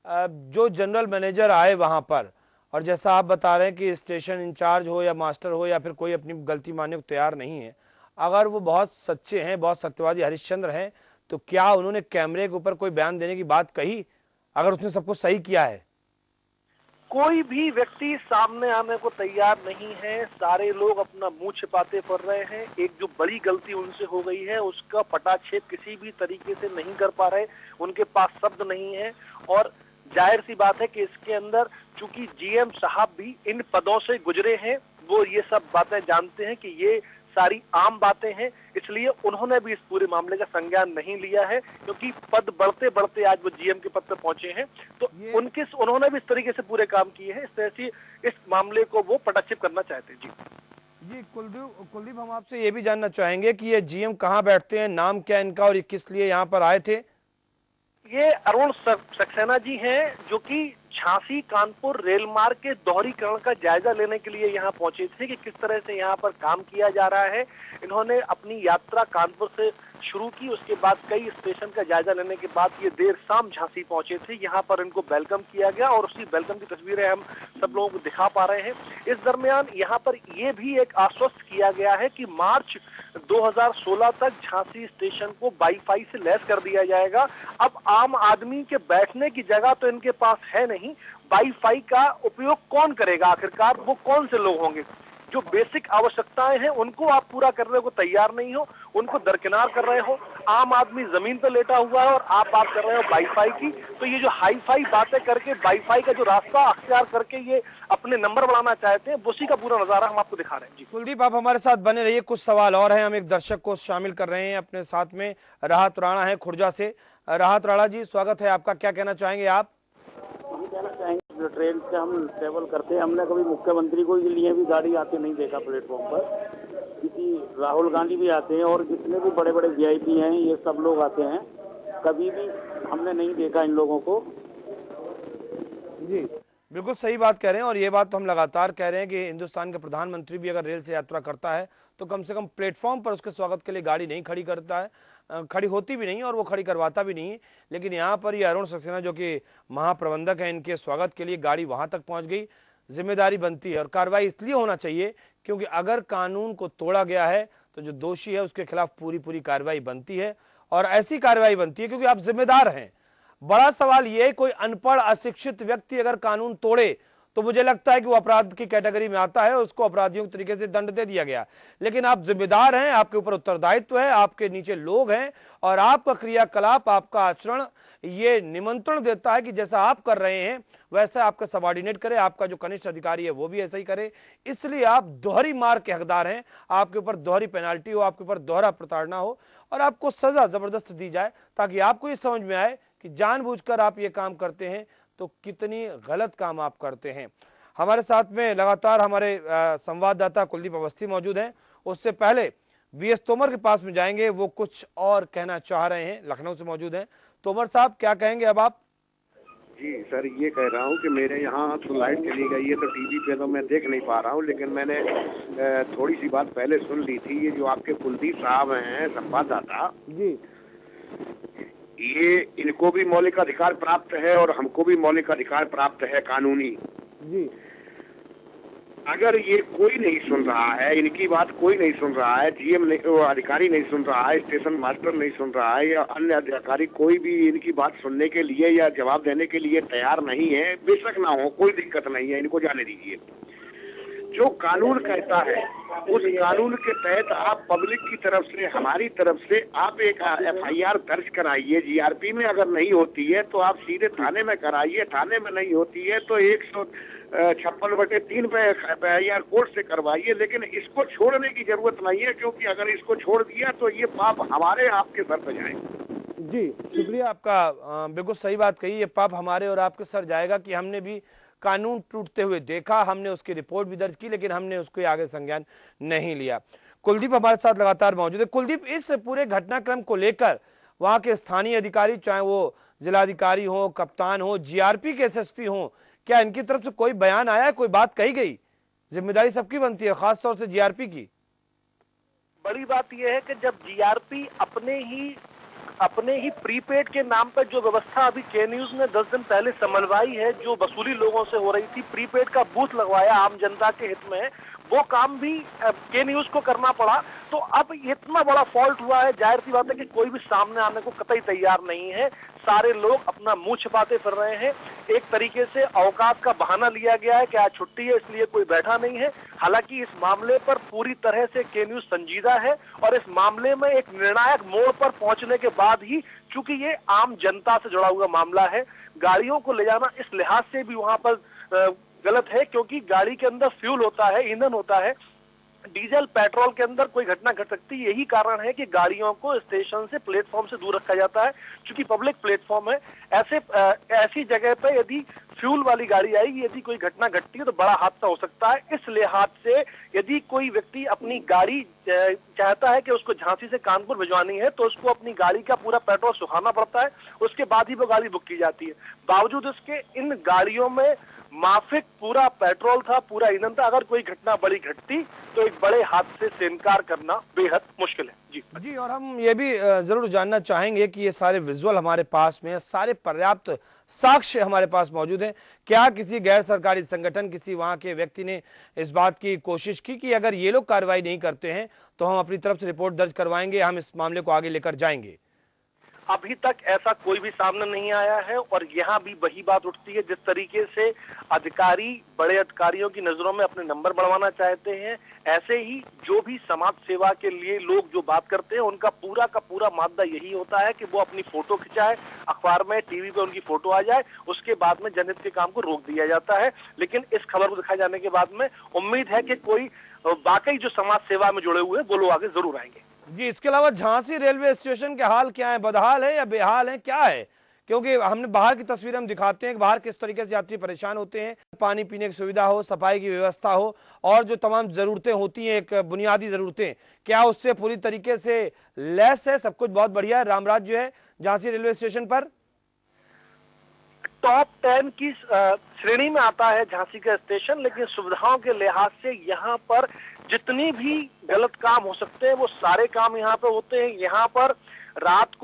Speaker 1: जो जनरल मैनेजर आए वहां पर और जैसा आप बता रहे हैं कि स्टेशन इंचार्ज हो या मास्टर हो या फिर कोई अपनी गलती मानने को तैयार नहीं है, अगर वो बहुत सच्चे हैं, बहुत सत्यवादी हरिश्चंद्र हैं, तो क्या उन्होंने कैमरे के ऊपर कोई बयान देने की बात कही अगर उसने सब कुछ सही किया है?
Speaker 11: कोई भी व्यक्ति सामने आने को तैयार नहीं है। सारे लोग अपना मुंह छिपाते फिर रहे हैं। एक जो बड़ी गलती उनसे हो गई है उसका पटाक्षेप किसी भी तरीके से नहीं कर पा रहे, उनके पास शब्द नहीं है। और जाहिर सी बात है कि इसके अंदर चूंकि जीएम साहब भी इन पदों से गुजरे हैं, वो ये सब बातें जानते हैं कि ये सारी आम बातें हैं, इसलिए उन्होंने भी इस पूरे मामले का संज्ञान नहीं लिया है, क्योंकि पद बढ़ते बढ़ते आज वो जीएम के पद पर पहुंचे हैं। तो उन्होंने भी इस तरीके से पूरे काम किए हैं, इस तरह से इस मामले को वो पटाक्षेप करना चाहते हैं।
Speaker 1: जी कुलदीप, हम आपसे ये भी जानना चाहेंगे कि ये जीएम कहाँ बैठते हैं, नाम क्या इनका, और ये किस लिए यहाँ पर आए थे?
Speaker 11: ये अरुण सक्सेना जी हैं, जो कि झांसी कानपुर रेल मार्ग के दोहरीकरण का जायजा लेने के लिए यहाँ पहुंचे थे कि किस तरह से यहाँ पर काम किया जा रहा है। इन्होंने अपनी यात्रा कानपुर से शुरू की, उसके बाद कई स्टेशन का जायजा लेने के बाद ये देर शाम झांसी पहुंचे थे। यहाँ पर इनको वेलकम किया गया और उसी वेलकम की तस्वीरें हम सब लोगों को दिखा पा रहे हैं। इस दरमियान यहाँ पर ये भी एक आश्वस्त किया गया है कि मार्च 2016 तक झांसी स्टेशन को वाईफाई से लैस कर दिया जाएगा। अब आम आदमी के बैठने की जगह तो इनके पास है नहीं, वाईफाई का उपयोग कौन करेगा? आखिरकार वो कौन से लोग होंगे? जो बेसिक आवश्यकताएं हैं उनको आप पूरा करने को तैयार नहीं हो, उनको दरकिनार कर रहे हो। आम आदमी जमीन पर लेटा हुआ है और आप बात कर रहे हो वाईफाई की। तो ये जो हाईफाई बातें करके वाईफाई का जो रास्ता अख्तियार करके ये अपने नंबर बढ़ाना चाहते हैं, उसी का पूरा नजारा हम आपको दिखा रहे हैं। जी
Speaker 1: कुलदीप, आप हमारे साथ बने रहिए, कुछ सवाल और हैं। हम एक दर्शक को शामिल कर रहे हैं अपने साथ में। राहत राणा है खुर्जा से। राहत राणा जी, स्वागत है आपका, क्या कहना चाहेंगे आप?
Speaker 14: हम कहना चाहेंगे जो ट्रेन से हम ट्रेवल करते हैं, हमने कभी मुख्यमंत्री को के लिए भी गाड़ी आते नहीं देखा प्लेटफॉर्म पर। किसी राहुल गांधी भी आते हैं और जितने भी बड़े बड़े वीआईपी हैं ये सब लोग आते हैं, कभी भी हमने नहीं देखा इन लोगों को।
Speaker 1: जी बिल्कुल सही बात कह रहे हैं, और ये बात तो हम लगातार कह रहे हैं कि हिंदुस्तान का प्रधानमंत्री भी अगर रेल से यात्रा करता है तो कम से कम प्लेटफॉर्म पर उसके स्वागत के लिए गाड़ी नहीं खड़ी करता है, खड़ी होती भी नहीं और वो खड़ी करवाता भी नहीं है। लेकिन यहाँ पर ये अरुण सक्सेना जो कि महाप्रबंधक है, इनके स्वागत के लिए गाड़ी वहां तक पहुंच गई। जिम्मेदारी बनती है और कार्रवाई इसलिए होना चाहिए क्योंकि अगर कानून को तोड़ा गया है तो जो दोषी है उसके खिलाफ पूरी कार्रवाई बनती है, और ऐसी कार्रवाई बनती है क्योंकि आप जिम्मेदार हैं। बड़ा सवाल ये, कोई अनपढ़ अशिक्षित व्यक्ति अगर कानून तोड़े तो मुझे लगता है कि वो अपराध की कैटेगरी में आता है, उसको अपराधियों के तरीके से दंड दे दिया गया। लेकिन आप जिम्मेदार हैं, आपके ऊपर उत्तरदायित्व है, आपके नीचे लोग हैं, और आपका क्रियाकलाप, आपका आचरण ये निमंत्रण देता है कि जैसा आप कर रहे हैं वैसा आपका सबॉर्डिनेट करे, आपका जो कनिष्ठ अधिकारी है वो भी ऐसा ही करे। इसलिए आप दोहरी मार के हकदार हैं, आपके ऊपर दोहरी पेनाल्टी हो, आपके ऊपर दोहरा प्रताड़ना हो और आपको सजा जबरदस्त दी जाए, ताकि आपको ये समझ में आए कि जानबूझकर आप ये काम करते हैं तो कितनी गलत काम आप करते हैं। हमारे साथ में लगातार हमारे संवाददाता कुलदीप अवस्थी मौजूद हैं। उससे पहले बीएस तोमर के पास में जाएंगे, वो कुछ और कहना चाह रहे हैं, लखनऊ से मौजूद हैं। तोमर साहब, क्या कहेंगे अब आप?
Speaker 15: जी सर, ये कह रहा हूँ कि मेरे यहाँ तो लाइट चली गई है तो टीवी पे तो मैं देख नहीं पा रहा हूँ, लेकिन मैंने थोड़ी सी बात पहले सुन ली थी। ये जो आपके कुलदीप साहब हैं संवाददाता जी, ये इनको भी मौलिक अधिकार प्राप्त है और हमको भी मौलिक अधिकार प्राप्त है कानूनी जी। अगर ये कोई नहीं सुन रहा है, इनकी बात कोई नहीं सुन रहा है, जीएम अधिकारी नहीं सुन रहा है, स्टेशन मास्टर नहीं सुन रहा है, या अन्य अधिकारी कोई भी इनकी बात सुनने के लिए या जवाब देने के लिए तैयार नहीं है, बेशक ना हो, कोई दिक्कत नहीं है, इनको जाने दीजिए। जो कानून कहता है उस कानून के तहत आप पब्लिक की तरफ से, हमारी तरफ से आप एक एफआईआर दर्ज कराइए। जीआरपी में अगर नहीं होती है तो आप सीधे थाने में कराइए, थाने में नहीं होती है तो 156/3 पे एफआईआर कोर्ट से करवाइए। लेकिन इसको छोड़ने की जरूरत नहीं है, क्योंकि अगर इसको छोड़ दिया तो ये पाप हमारे आपके सर पर जाएगा।
Speaker 1: जी शुक्रिया आपका, बिल्कुल सही बात कही। ये पाप हमारे और आपके सर जाएगा कि हमने भी कानून टूटते हुए देखा, हमने उसकी रिपोर्ट भी दर्ज की, लेकिन हमने उसके आगे संज्ञान नहीं लिया। कुलदीप हमारे साथ लगातार मौजूद है। कुलदीप, इस पूरे घटनाक्रम को लेकर वहां के स्थानीय अधिकारी, चाहे वो जिलाधिकारी हो, कप्तान हो, जीआरपी के एसएसपी हो, क्या इनकी तरफ से कोई बयान आया है, कोई बात कही गई? जिम्मेदारी सबकी बनती है, खासतौर से जीआरपी की।
Speaker 11: बड़ी बात यह है कि जब जीआरपी अपने ही प्रीपेड के नाम पर जो व्यवस्था अभी के न्यूज ने 10 दिन पहले समन्वयी है, जो वसूली लोगों से हो रही थी, प्रीपेड का बूथ लगवाया आम जनता के हित में, वो काम भी के न्यूज को करना पड़ा। तो अब इतना बड़ा फॉल्ट हुआ है, जाहिर सी बात है कि कोई भी सामने आने को कतई तैयार नहीं है। सारे लोग अपना मुंह छिपाते फिर रहे हैं। एक तरीके से अवकाश का बहाना लिया गया है कि आज छुट्टी है इसलिए कोई बैठा नहीं है। हालांकि इस मामले पर पूरी तरह से के न्यूज संजीदा है और इस मामले में एक निर्णायक मोड़ पर पहुंचने के बाद ही, चूंकि ये आम जनता से जुड़ा हुआ मामला है, गाड़ियों को ले जाना इस लिहाज से भी वहां पर गलत है, क्योंकि गाड़ी के अंदर फ्यूल होता है, ईंधन होता है, डीजल पेट्रोल के अंदर कोई घटना घट सकती है। यही कारण है कि गाड़ियों को स्टेशन से, प्लेटफॉर्म से दूर रखा जाता है, क्योंकि पब्लिक प्लेटफॉर्म है। ऐसी जगह पे यदि फ्यूल वाली गाड़ी आएगी, यदि कोई घटना घटती है तो बड़ा हादसा हो सकता है। इस लिहाज से यदि कोई व्यक्ति अपनी गाड़ी चाहता है कि उसको झांसी से कानपुर भिजवानी है, तो उसको अपनी गाड़ी का पूरा पेट्रोल सुखाना पड़ता है, उसके बाद ही वो गाड़ी बुक की जाती है। बावजूद इसके इन गाड़ियों में माफिक पूरा पेट्रोल था, पूरा ईंधन था। अगर कोई घटना बड़ी घटती तो एक बड़े हादसे से इनकार करना बेहद मुश्किल है।
Speaker 1: जी, और हम ये भी जरूर जानना चाहेंगे कि ये सारे विजुअल हमारे पास में, सारे पर्याप्त साक्ष्य हमारे पास मौजूद हैं। क्या किसी गैर सरकारी संगठन, किसी वहां के व्यक्ति ने इस बात की कोशिश की कि अगर ये लोग कार्रवाई नहीं करते हैं तो हम अपनी तरफ से रिपोर्ट दर्ज करवाएंगे, हम इस मामले को आगे लेकर जाएंगे?
Speaker 11: अभी तक ऐसा कोई भी सामने नहीं आया है। और यहाँ भी वही बात उठती है, जिस तरीके से अधिकारी बड़े अधिकारियों की नजरों में अपने नंबर बढ़वाना चाहते हैं, ऐसे ही जो भी समाज सेवा के लिए लोग जो बात करते हैं, उनका पूरा का पूरा मादा यही होता है कि वो अपनी फोटो खिंचाए, अखबार में, टीवी पे उनकी फोटो आ जाए, उसके बाद में जनहित के काम को रोक दिया जाता है। लेकिन इस खबर को दिखाए जाने के बाद में उम्मीद है कि कोई वाकई जो समाज सेवा में जुड़े हुए वो लोग आगे जरूर आएंगे।
Speaker 1: जी, इसके अलावा झांसी रेलवे स्टेशन के हाल क्या है? बदहाल है या बेहाल है, क्या है? क्योंकि हमने बाहर की तस्वीरें हम दिखाते हैं कि बाहर किस तरीके से यात्री परेशान होते हैं, पानी पीने की सुविधा हो, सफाई की व्यवस्था हो, और जो तमाम जरूरतें होती हैं, एक बुनियादी जरूरतें, क्या उससे पूरी तरीके से लैस है? सब कुछ बहुत बढ़िया है, रामराज जो है झांसी रेलवे स्टेशन पर?
Speaker 11: टॉप 10 की श्रेणी में आता है झांसी का स्टेशन, लेकिन सुविधाओं के लिहाज से यहाँ पर जितनी भी गलत काम हो सकते हैं वो सारे काम यहाँ पे होते हैं। यहाँ पर रात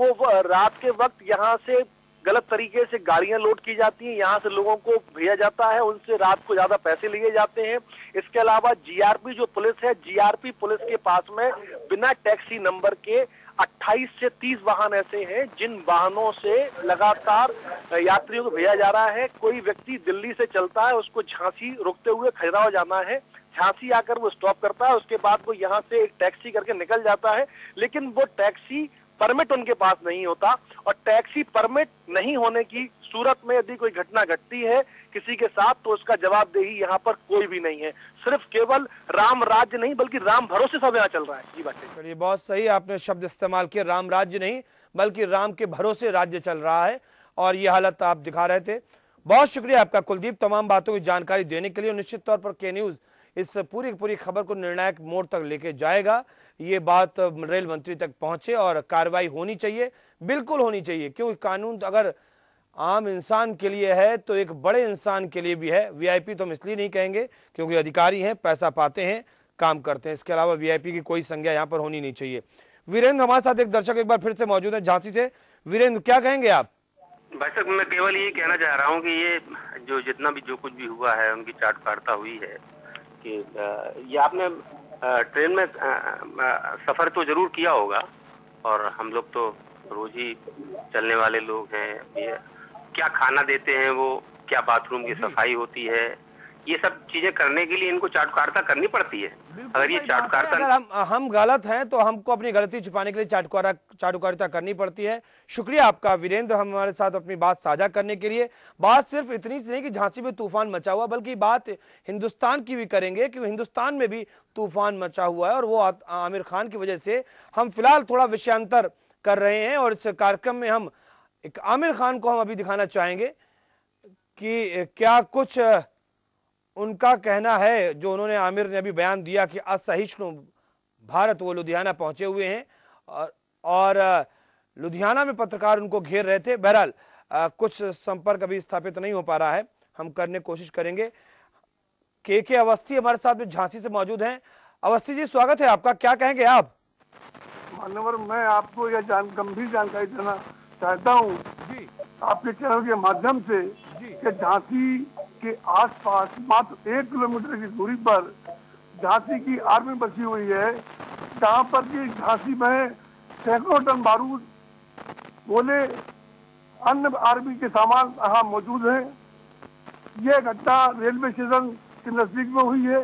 Speaker 11: के वक्त यहाँ से गलत तरीके से गाड़ियां लोड की जाती हैं, यहाँ से लोगों को भेजा जाता है, उनसे रात को ज्यादा पैसे लिए जाते हैं। इसके अलावा जीआरपी जो पुलिस है, जीआरपी पुलिस के पास में बिना टैक्सी नंबर के 28 से 30 वाहन ऐसे हैं जिन वाहनों से लगातार यात्रियों को भेजा जा रहा है। कोई व्यक्ति दिल्ली से चलता है, उसको झांसी रुकते हुए खजुराहो जाना है, झांसी आकर वो स्टॉप करता है, उसके बाद वो यहाँ से एक टैक्सी करके निकल जाता है, लेकिन वो टैक्सी परमिट उनके पास नहीं होता। और टैक्सी परमिट नहीं होने की सूरत में यदि कोई घटना घटती है किसी के साथ, तो उसका जवाबदेही यहाँ पर कोई भी नहीं है। सिर्फ केवल राम राज्य नहीं बल्कि राम भरोसे सब यहाँ चल रहा है। जी बात है,
Speaker 1: ये बहुत सही आपने शब्द इस्तेमाल किया, राम राज्य नहीं बल्कि राम के भरोसे राज्य चल रहा है, और ये हालत आप दिखा रहे थे। बहुत शुक्रिया आपका कुलदीप, तमाम बातों की जानकारी देने के लिए। निश्चित तौर पर के न्यूज इस पूरी खबर को निर्णायक मोड़ तक लेके जाएगा। ये बात रेल मंत्री तक पहुंचे और कार्रवाई होनी चाहिए, बिल्कुल होनी चाहिए, क्योंकि कानून अगर आम इंसान के लिए है तो एक बड़े इंसान के लिए भी है। वीआईपी तो हम इसलिए नहीं कहेंगे क्योंकि अधिकारी हैं, पैसा पाते हैं, काम करते हैं, इसके अलावा वीआईपी की कोई संज्ञा यहां पर होनी नहीं चाहिए। वीरेंद्र हमारे साथ एक दर्शक एक बार फिर से मौजूद है झांसी से। वीरेंद्र, क्या कहेंगे आप?
Speaker 9: भाई साहब, मैं केवल ये कहना चाह रहा हूँ कि ये जो जितना भी जो कुछ भी हुआ है, उनकी चाटकारिता हुई है कि ये आपने ट्रेन में सफर तो जरूर किया होगा, और हम लोग तो रोज ही चलने वाले लोग हैं। ये क्या खाना देते हैं वो, क्या बाथरूम की सफाई होती है, ये सब चीजें करने के लिए इनको चाटुकारिता करनी पड़ती है। अगर ये चाटुकारिता,
Speaker 1: अगर हम गलत हैं तो हमको अपनी गलती छुपाने के लिए चाटुकारिता करनी पड़ती है। शुक्रिया आपका वीरेंद्र, हमारे साथ अपनी बात साझा करने के लिए। बात सिर्फ इतनी नहीं कि झांसी में तूफान मचा हुआ, बल्कि बात हिंदुस्तान की भी करेंगे, क्योंकि हिंदुस्तान में भी तूफान मचा हुआ है, और वो आमिर खान की वजह से हम फिलहाल थोड़ा विषयांतर कर रहे हैं। और इस कार्यक्रम में हम एक आमिर खान को हम अभी दिखाना चाहेंगे कि क्या कुछ उनका कहना है, जो उन्होंने आमिर ने अभी बयान दिया कि असहिष्णु भारत, वो लुधियाना पहुंचे हुए हैं और लुधियाना में पत्रकार उनको घेर रहे थे। बहरहाल कुछ संपर्क अभी स्थापित नहीं हो पा रहा है, हम करने की कोशिश करेंगे। के अवस्थी हमारे साथ में झांसी से मौजूद हैं। अवस्थी जी, स्वागत है आपका, क्या कहेंगे आप?
Speaker 10: मान्यवर, मैं आपको यह गंभीर जानकारी देना चाहता हूँ आपके चैनल के माध्यम से कि झांसी के आसपास मात्र 1 किलोमीटर की दूरी पर झांसी की आर्मी बसी हुई है, जहाँ पर कि झांसी में सैकड़ों टन बारूद, गोले, अन्य आर्मी के सामान यहाँ मौजूद हैं। यह घटना रेलवे स्टेशन के नजदीक में हुई है।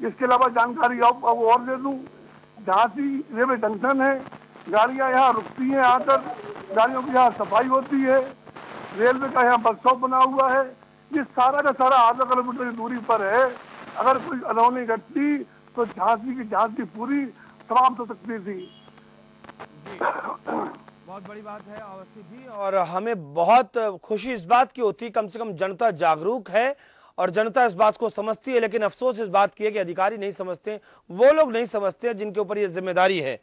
Speaker 10: इसके अलावा जानकारी अब और दे दूं, झांसी रेलवे जंक्शन है, गाड़ियां यहाँ रुकती हैं, आकर गाड़ियों की यहाँ सफाई होती है, रेलवे का यहाँ वर्कशॉप बना हुआ है। ये सारा का सारा आधा किलोमीटर की दूरी पर है। अगर कोई अनहोनी घटती
Speaker 11: तो झांसी की झांसी पूरी समाप्त हो सकती थी।
Speaker 1: बहुत बड़ी बात है अवस्थी जी, और हमें बहुत खुशी इस बात की होती, कम से कम जनता जागरूक है और जनता इस बात को समझती है, लेकिन अफसोस इस बात की है कि अधिकारी नहीं समझते, वो लोग नहीं समझते जिनके ऊपर ये जिम्मेदारी है।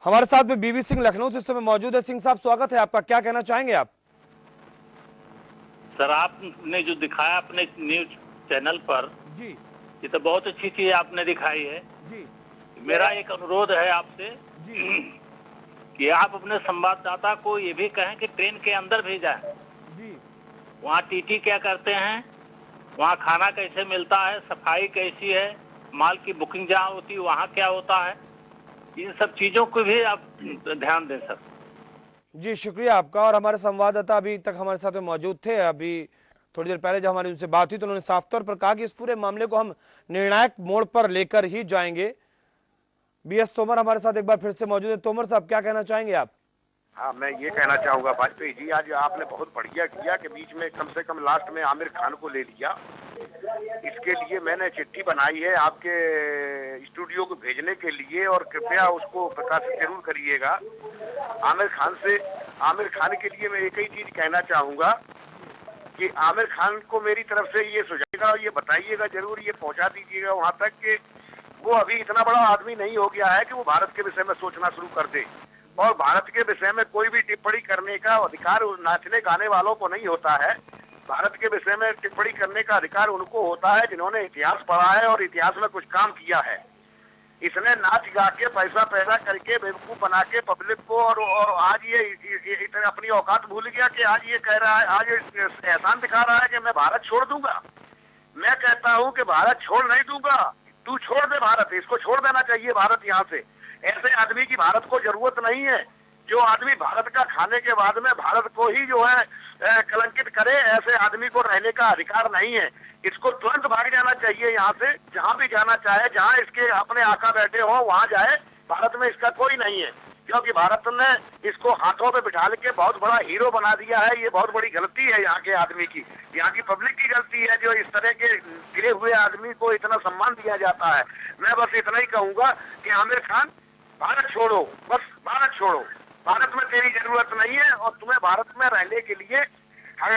Speaker 1: हमारे साथ में बीबी सिंह लखनऊ से इस समय मौजूद है। सिंह साहब, स्वागत है आपका, क्या कहना चाहेंगे आप?
Speaker 14: सर, आपने जो दिखाया अपने न्यूज चैनल पर
Speaker 1: जी,
Speaker 14: ये तो बहुत अच्छी चीज आपने दिखाई है
Speaker 1: जी।
Speaker 14: मेरा एक अनुरोध है आपसे कि आप अपने संवाददाता को ये भी कहें कि ट्रेन के अंदर भी जाएं।
Speaker 1: जी।
Speaker 14: वहाँ टीटी क्या करते हैं, वहाँ खाना कैसे मिलता है, सफाई कैसी है, माल की बुकिंग जहाँ होती है वहाँ क्या होता है, इन सब चीजों को भी आप ध्यान दें सर।
Speaker 1: जी, शुक्रिया आपका। और हमारे संवाददाता अभी तक हमारे साथ में मौजूद थे। अभी थोड़ी देर पहले जब हमारी उनसे बात हुई तो उन्होंने साफ तौर पर कहा कि इस पूरे मामले को हम निर्णायक मोड़ पर लेकर ही जाएंगे। बीएस तोमर हमारे साथ एक बार फिर से मौजूद है। तोमर साहब, क्या कहना चाहेंगे आप?
Speaker 15: हाँ, मैं ये कहना चाहूंगा वाजपेयी जी, आज आपने बहुत बढ़िया किया कि बीच में कम से कम लास्ट में आमिर खान को ले लिया। इसके लिए मैंने चिट्ठी बनाई है आपके स्टूडियो को भेजने के लिए, और कृपया उसको प्रकाशित जरूर करिएगा। आमिर खान के लिए मैं एक ही चीज कहना चाहूंगा कि आमिर खान को मेरी तरफ से ये सुझाएगा और ये बताइएगा जरूर, ये पहुंचा दीजिएगा वहां तक कि वो अभी इतना बड़ा आदमी नहीं हो गया है कि वो भारत के विषय में सोचना शुरू कर दे, और भारत के विषय में कोई भी टिप्पणी करने का अधिकार नाचने गाने वालों को नहीं होता है। भारत के विषय में टिप्पणी करने का अधिकार उनको होता है जिन्होंने इतिहास पढ़ा है और इतिहास में कुछ काम किया है। इसने नाच गा के पैसा पैदा करके बेवकूफ बना के पब्लिक को, और आज ये अपनी औकात भूल गया कि आज ये कह रहा है, आज ये एहसान दिखा रहा है कि मैं भारत छोड़ दूंगा। मैं कहता हूं कि भारत छोड़ नहीं दूंगा, तू छोड़ दे भारत, इसको छोड़ देना चाहिए भारत यहाँ से। ऐसे आदमी की भारत को जरूरत नहीं है, जो आदमी भारत का खाने के बाद में भारत को ही जो है कलंकित करे, ऐसे आदमी को रहने का अधिकार नहीं है। इसको तुरंत भाग जाना चाहिए यहाँ से, जहाँ भी जाना चाहे, जहाँ इसके अपने आका बैठे हो वहाँ जाए। भारत में इसका कोई नहीं है, क्योंकि भारत ने इसको हाथों पे बिठा के बहुत बड़ा हीरो बना दिया है। ये बहुत बड़ी गलती है यहाँ के आदमी की, यहाँ की पब्लिक की गलती है जो इस तरह के गिरे हुए आदमी को इतना सम्मान दिया जाता है। मैं बस इतना ही कहूंगा कि आमिर खान, भारत छोड़ो, बस भारत छोड़ो, भारत में तेरी जरूरत नहीं है। और तुम्हें भारत में रहने के लिए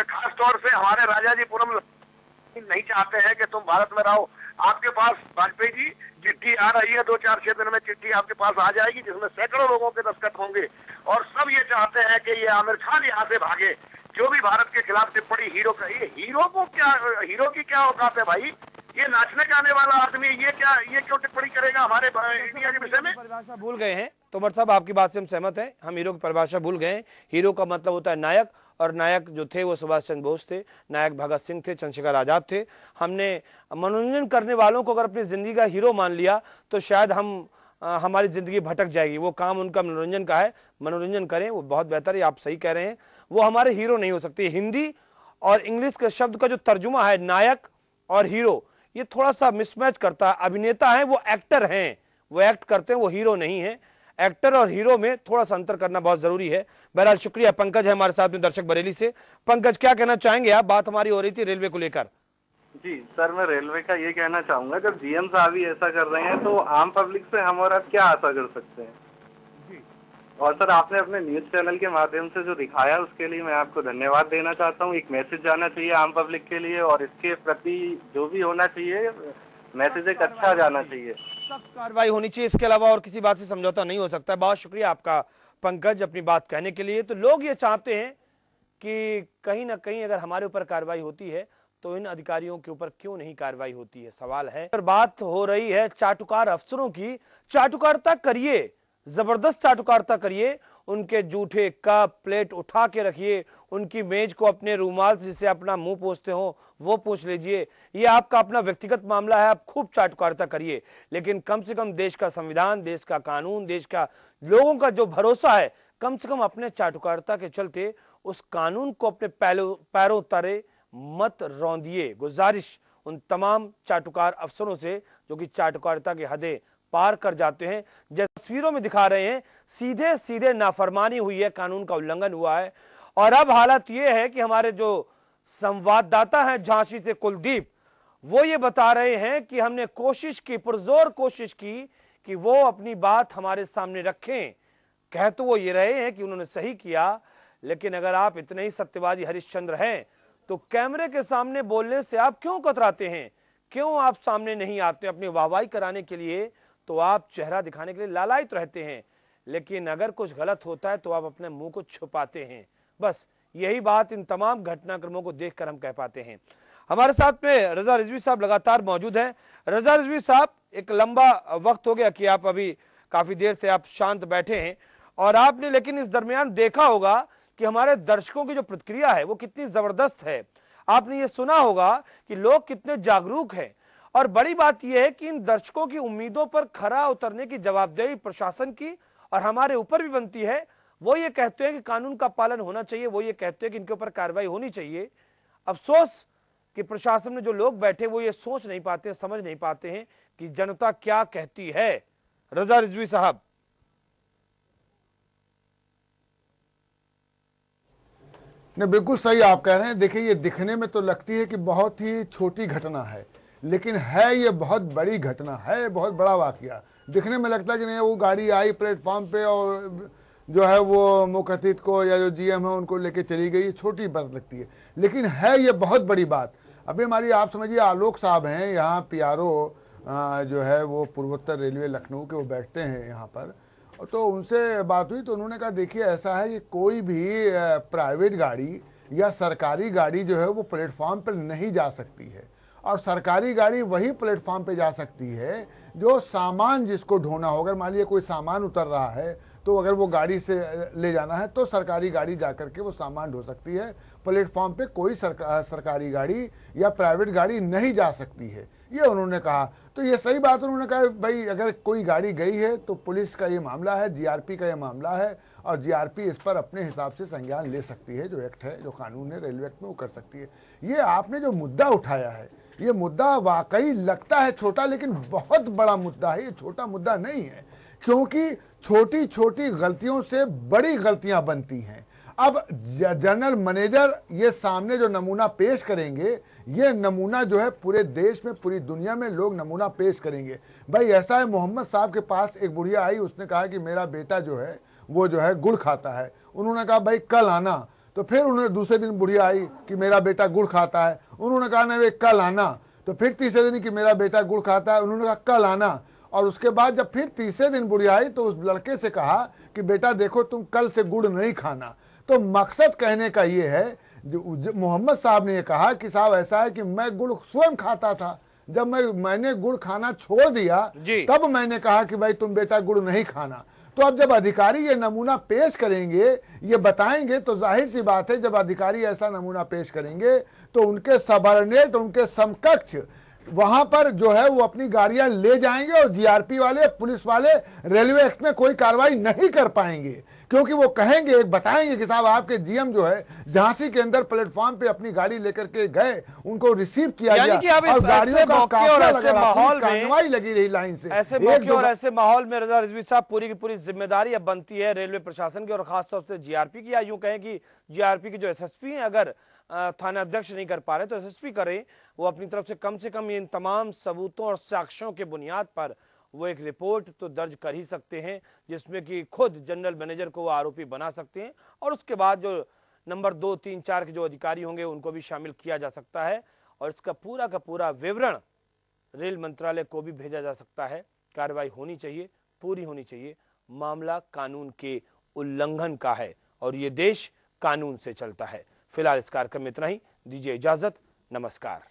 Speaker 15: खास तौर से हमारे राजाजीपुरम नहीं चाहते हैं कि तुम भारत में रहो। आपके पास वाजपेयी जी चिट्ठी आ रही है, 2-4-6 दिन में चिट्ठी आपके पास आ जाएगी जिसमें सैकड़ों लोगों के दस्तखत होंगे, और सब ये चाहते हैं कि ये आमिर खान यहाँ से भागे। जो भी भारत के खिलाफ टिप्पणी हीरो का, ये हीरो की क्या औकात है भाई? ये नाचने गाने वाला आदमी ये क्यों टिप्पणी करेगा हमारे इंडिया के विषय में?
Speaker 1: परिभाषा भूल गए हैं तोमर साहब, आपकी बात से हम सहमत हैं। हम हीरो की परिभाषा भूल गए हैं। हीरो का मतलब होता है नायक, और नायक जो थे वो सुभाष चंद्र बोस थे, नायक भगत सिंह थे, चंद्रशेखर आजाद थे। हमने मनोरंजन करने वालों को अगर अपनी जिंदगी का हीरो मान लिया तो शायद हमारी जिंदगी भटक जाएगी। वो काम उनका मनोरंजन का है, मनोरंजन करें, वो बहुत बेहतर है, आप सही कह रहे हैं। वो हमारे हीरो नहीं हो सकते। हिंदी और इंग्लिश के शब्द का जो तर्जुमा है नायक और हीरो, ये थोड़ा सा मिसमैच करता है। अभिनेता है, वो एक्टर हैं, वो एक्ट करते हैं, वो हीरो नहीं है। एक्टर और हीरो में थोड़ा सा अंतर करना बहुत जरूरी है। बहरहाल शुक्रिया। पंकज है हमारे साथ में, दर्शक बरेली से। पंकज, क्या कहना चाहेंगे आप? बात हमारी हो रही थी रेलवे को लेकर।
Speaker 16: जी सर, मैं रेलवे का ये कहना चाहूंगा, जब जीएम साहब ही ऐसा कर रहे हैं तो आम पब्लिक से हम और आप क्या आशा कर सकते हैं? जी। और सर, आपने अपने न्यूज चैनल के माध्यम से जो दिखाया उसके लिए मैं आपको धन्यवाद देना चाहता हूँ। एक मैसेज जाना चाहिए आम पब्लिक के लिए, और इसके प्रति जो भी होना चाहिए मैसेज एक अच्छा जाना चाहिए,
Speaker 1: सख्त कार्रवाई होनी चाहिए। इसके अलावा और किसी बात से समझौता नहीं हो सकता। बहुत शुक्रिया आपका पंकज अपनी बात कहने के लिए। तो लोग ये चाहते हैं कि कहीं ना कहीं अगर हमारे ऊपर कार्रवाई होती है तो इन अधिकारियों के ऊपर क्यों नहीं कार्रवाई होती है, सवाल है। और बात हो रही है चाटुकार अफसरों की। चाटुकारिता करिए, जबरदस्त चाटुकारिता करिए, उनके जूठे कप प्लेट उठा के रखिए, उनकी मेज को अपने रूमाल से जिसे अपना मुंह पोंछते हो वो पूछ लीजिए। ये आपका अपना व्यक्तिगत मामला है, आप खूब चाटुकारिता करिए, लेकिन कम से कम देश का संविधान, देश का कानून, देश का लोगों का जो भरोसा है, कम से कम अपने चाटुकारिता के चलते उस कानून को अपने पैरों तले मत रौंदिए। गुजारिश उन तमाम चाटुकार अफसरों से जो कि चाटुकारिता की हदें पार कर जाते हैं। जैसे तस्वीरों में दिखा रहे हैं, सीधे सीधे नाफरमानी हुई है, कानून का उल्लंघन हुआ है। और अब हालत यह है कि हमारे जो संवाददाता हैं झांसी से कुलदीप, वो ये बता रहे हैं कि हमने कोशिश की, पुरजोर कोशिश की कि वो अपनी बात हमारे सामने रखें। कह तो वो ये रहे हैं कि उन्होंने सही किया, लेकिन अगर आप इतने ही सत्यवादी हरिश्चंद्र हैं तो कैमरे के सामने बोलने से आप क्यों कतराते हैं? क्यों आप सामने नहीं आते? अपनी वाहवाही कराने के लिए तो आप चेहरा दिखाने के लिए लालायित रहते हैं, लेकिन अगर कुछ गलत होता है तो आप अपने मुंह को छुपाते हैं। बस यही बात इन तमाम घटनाक्रमों को देखकर हम कह पाते हैं। हमारे साथ में रजा रिजवी साहब लगातार मौजूद हैं। रजा रिजवी साहब, एक लंबा वक्त हो गया कि आप अभी काफी देर से आप शांत बैठे हैं, और आपने लेकिन इस दरमियान देखा होगा कि हमारे दर्शकों की जो प्रतिक्रिया है वो कितनी जबरदस्त है। आपने ये सुना होगा कि लोग कितने जागरूक हैं, और बड़ी बात यह है कि इन दर्शकों की उम्मीदों पर खरा उतरने की जवाबदेही प्रशासन की और हमारे ऊपर भी बनती है। वो ये कहते हैं कि कानून का पालन होना चाहिए, वो ये कहते हैं कि इनके ऊपर कार्रवाई होनी चाहिए। अफसोस कि प्रशासन में जो लोग बैठे वो ये सोच नहीं पाते, समझ नहीं पाते हैं कि जनता क्या कहती है। रजा रिजवी साहब।
Speaker 7: नहीं, बिल्कुल सही आप कह रहे हैं। देखिए, ये दिखने में तो लगती है कि बहुत ही छोटी घटना है, लेकिन है ये बहुत बड़ी घटना है, बहुत बड़ा वाकया। दिखने में लगता है कि नहीं, वो गाड़ी आई प्लेटफॉर्म पे और जो है वो मुखतित को या जो जीएम है उनको लेके चली गई, छोटी बात लगती है, लेकिन है ये बहुत बड़ी बात। अभी हमारी, आप समझिए, आलोक साहब हैं यहाँ पीआरओ जो है वो पूर्वोत्तर रेलवे लखनऊ के, वो बैठते हैं यहाँ पर, तो उनसे बात हुई तो उन्होंने कहा देखिए ऐसा है कि कोई भी प्राइवेट गाड़ी या सरकारी गाड़ी जो है वो प्लेटफॉर्म पर नहीं जा सकती है, और सरकारी गाड़ी वही प्लेटफॉर्म पे जा सकती है जो सामान जिसको ढोना हो। अगर मान लीजिए कोई सामान उतर रहा है तो अगर वो गाड़ी से ले जाना है तो सरकारी गाड़ी जाकर के वो सामान ढो सकती है, प्लेटफॉर्म पे कोई सरकारी गाड़ी या प्राइवेट गाड़ी नहीं जा सकती है, ये उन्होंने कहा। तो ये सही बात उन्होंने कहा, भाई अगर कोई गाड़ी गई है तो पुलिस का ये मामला है, जीआरपी का ये मामला है, और जीआरपी इस पर अपने हिसाब से संज्ञान ले सकती है। जो एक्ट है, जो कानून है रेलवे एक्ट में, वो कर सकती है। ये आपने जो मुद्दा उठाया है, ये मुद्दा वाकई लगता है छोटा, लेकिन बहुत बड़ा मुद्दा है। ये छोटा मुद्दा नहीं है, क्योंकि छोटी छोटी गलतियों से बड़ी गलतियां बनती हैं। अब जनरल मैनेजर ये सामने जो नमूना पेश करेंगे, ये नमूना जो है पूरे देश में, पूरी दुनिया में लोग नमूना पेश करेंगे। भाई ऐसा है, मोहम्मद साहब के पास एक बुढ़िया आई, उसने कहा कि मेरा बेटा जो है वो जो है गुड़ खाता है। उन्होंने कहा भाई कल आना। तो फिर उन्होंने दूसरे दिन बुढ़िया आई कि मेरा बेटा गुड़ खाता है। उन्होंने कहा नहीं, कल आना। तो फिर तीसरे दिन कि मेरा बेटा गुड़ खाता है। उन्होंने कहा कल आना। और उसके बाद जब फिर तीसरे दिन बुढ़िया आई तो उस लड़के से कहा कि बेटा देखो, तुम कल से गुड़ नहीं खाना। तो मकसद कहने का ये है, जो मोहम्मद साहब ने ये कहा कि साहब ऐसा है कि मैं गुड़ स्वयं खाता था, जब मैंने गुड़ खाना छोड़ दिया तब मैंने कहा कि भाई तुम बेटा गुड़ नहीं खाना। तो अब जब अधिकारी ये नमूना पेश करेंगे, ये बताएंगे, तो जाहिर सी बात है जब अधिकारी ऐसा नमूना पेश करेंगे तो उनके सबऑर्डिनेट, उनके समकक्ष वहां पर जो है वो अपनी गाड़ियां ले जाएंगे, और जीआरपी वाले, पुलिस वाले रेलवे एक्ट में कोई कार्रवाई नहीं कर पाएंगे, क्योंकि वो कहेंगे, बताएंगे कि साहब आपके जीएम जो है झांसी के अंदर प्लेटफॉर्म पे अपनी गाड़ी लेकर के गए, उनको रिसीव किया गया और गाड़ियों का काफिला लगा,
Speaker 1: माहौल
Speaker 7: कार्रवाई लगी रही लाइन से।
Speaker 1: ऐसे मौके और ऐसे माहौल में रजा रिजवी साहब, पूरी की पूरी जिम्मेदारी अब बनती है रेलवे प्रशासन की, और खासतौर से जीआरपी की, या यूं कहें कि जीआरपी की जो एसएसपी हैं, अगर थाना अध्यक्ष नहीं कर पा रहे तो एसएसपी करें, वो अपनी तरफ से कम इन तमाम सबूतों और साक्ष्यों के बुनियाद पर वो एक रिपोर्ट तो दर्ज कर ही सकते हैं, जिसमें कि खुद जनरल मैनेजर को वो आरोपी बना सकते हैं, और उसके बाद जो नंबर 2, 3, 4 के जो अधिकारी होंगे उनको भी शामिल किया जा सकता है, और इसका पूरा का पूरा विवरण रेल मंत्रालय को भी भेजा जा सकता है। कार्रवाई होनी चाहिए, पूरी होनी चाहिए। मामला कानून के उल्लंघन का है, और ये देश कानून से चलता है। फिलहाल इस कार्यक्रम में इतना ही, दीजिए इजाजत, नमस्कार।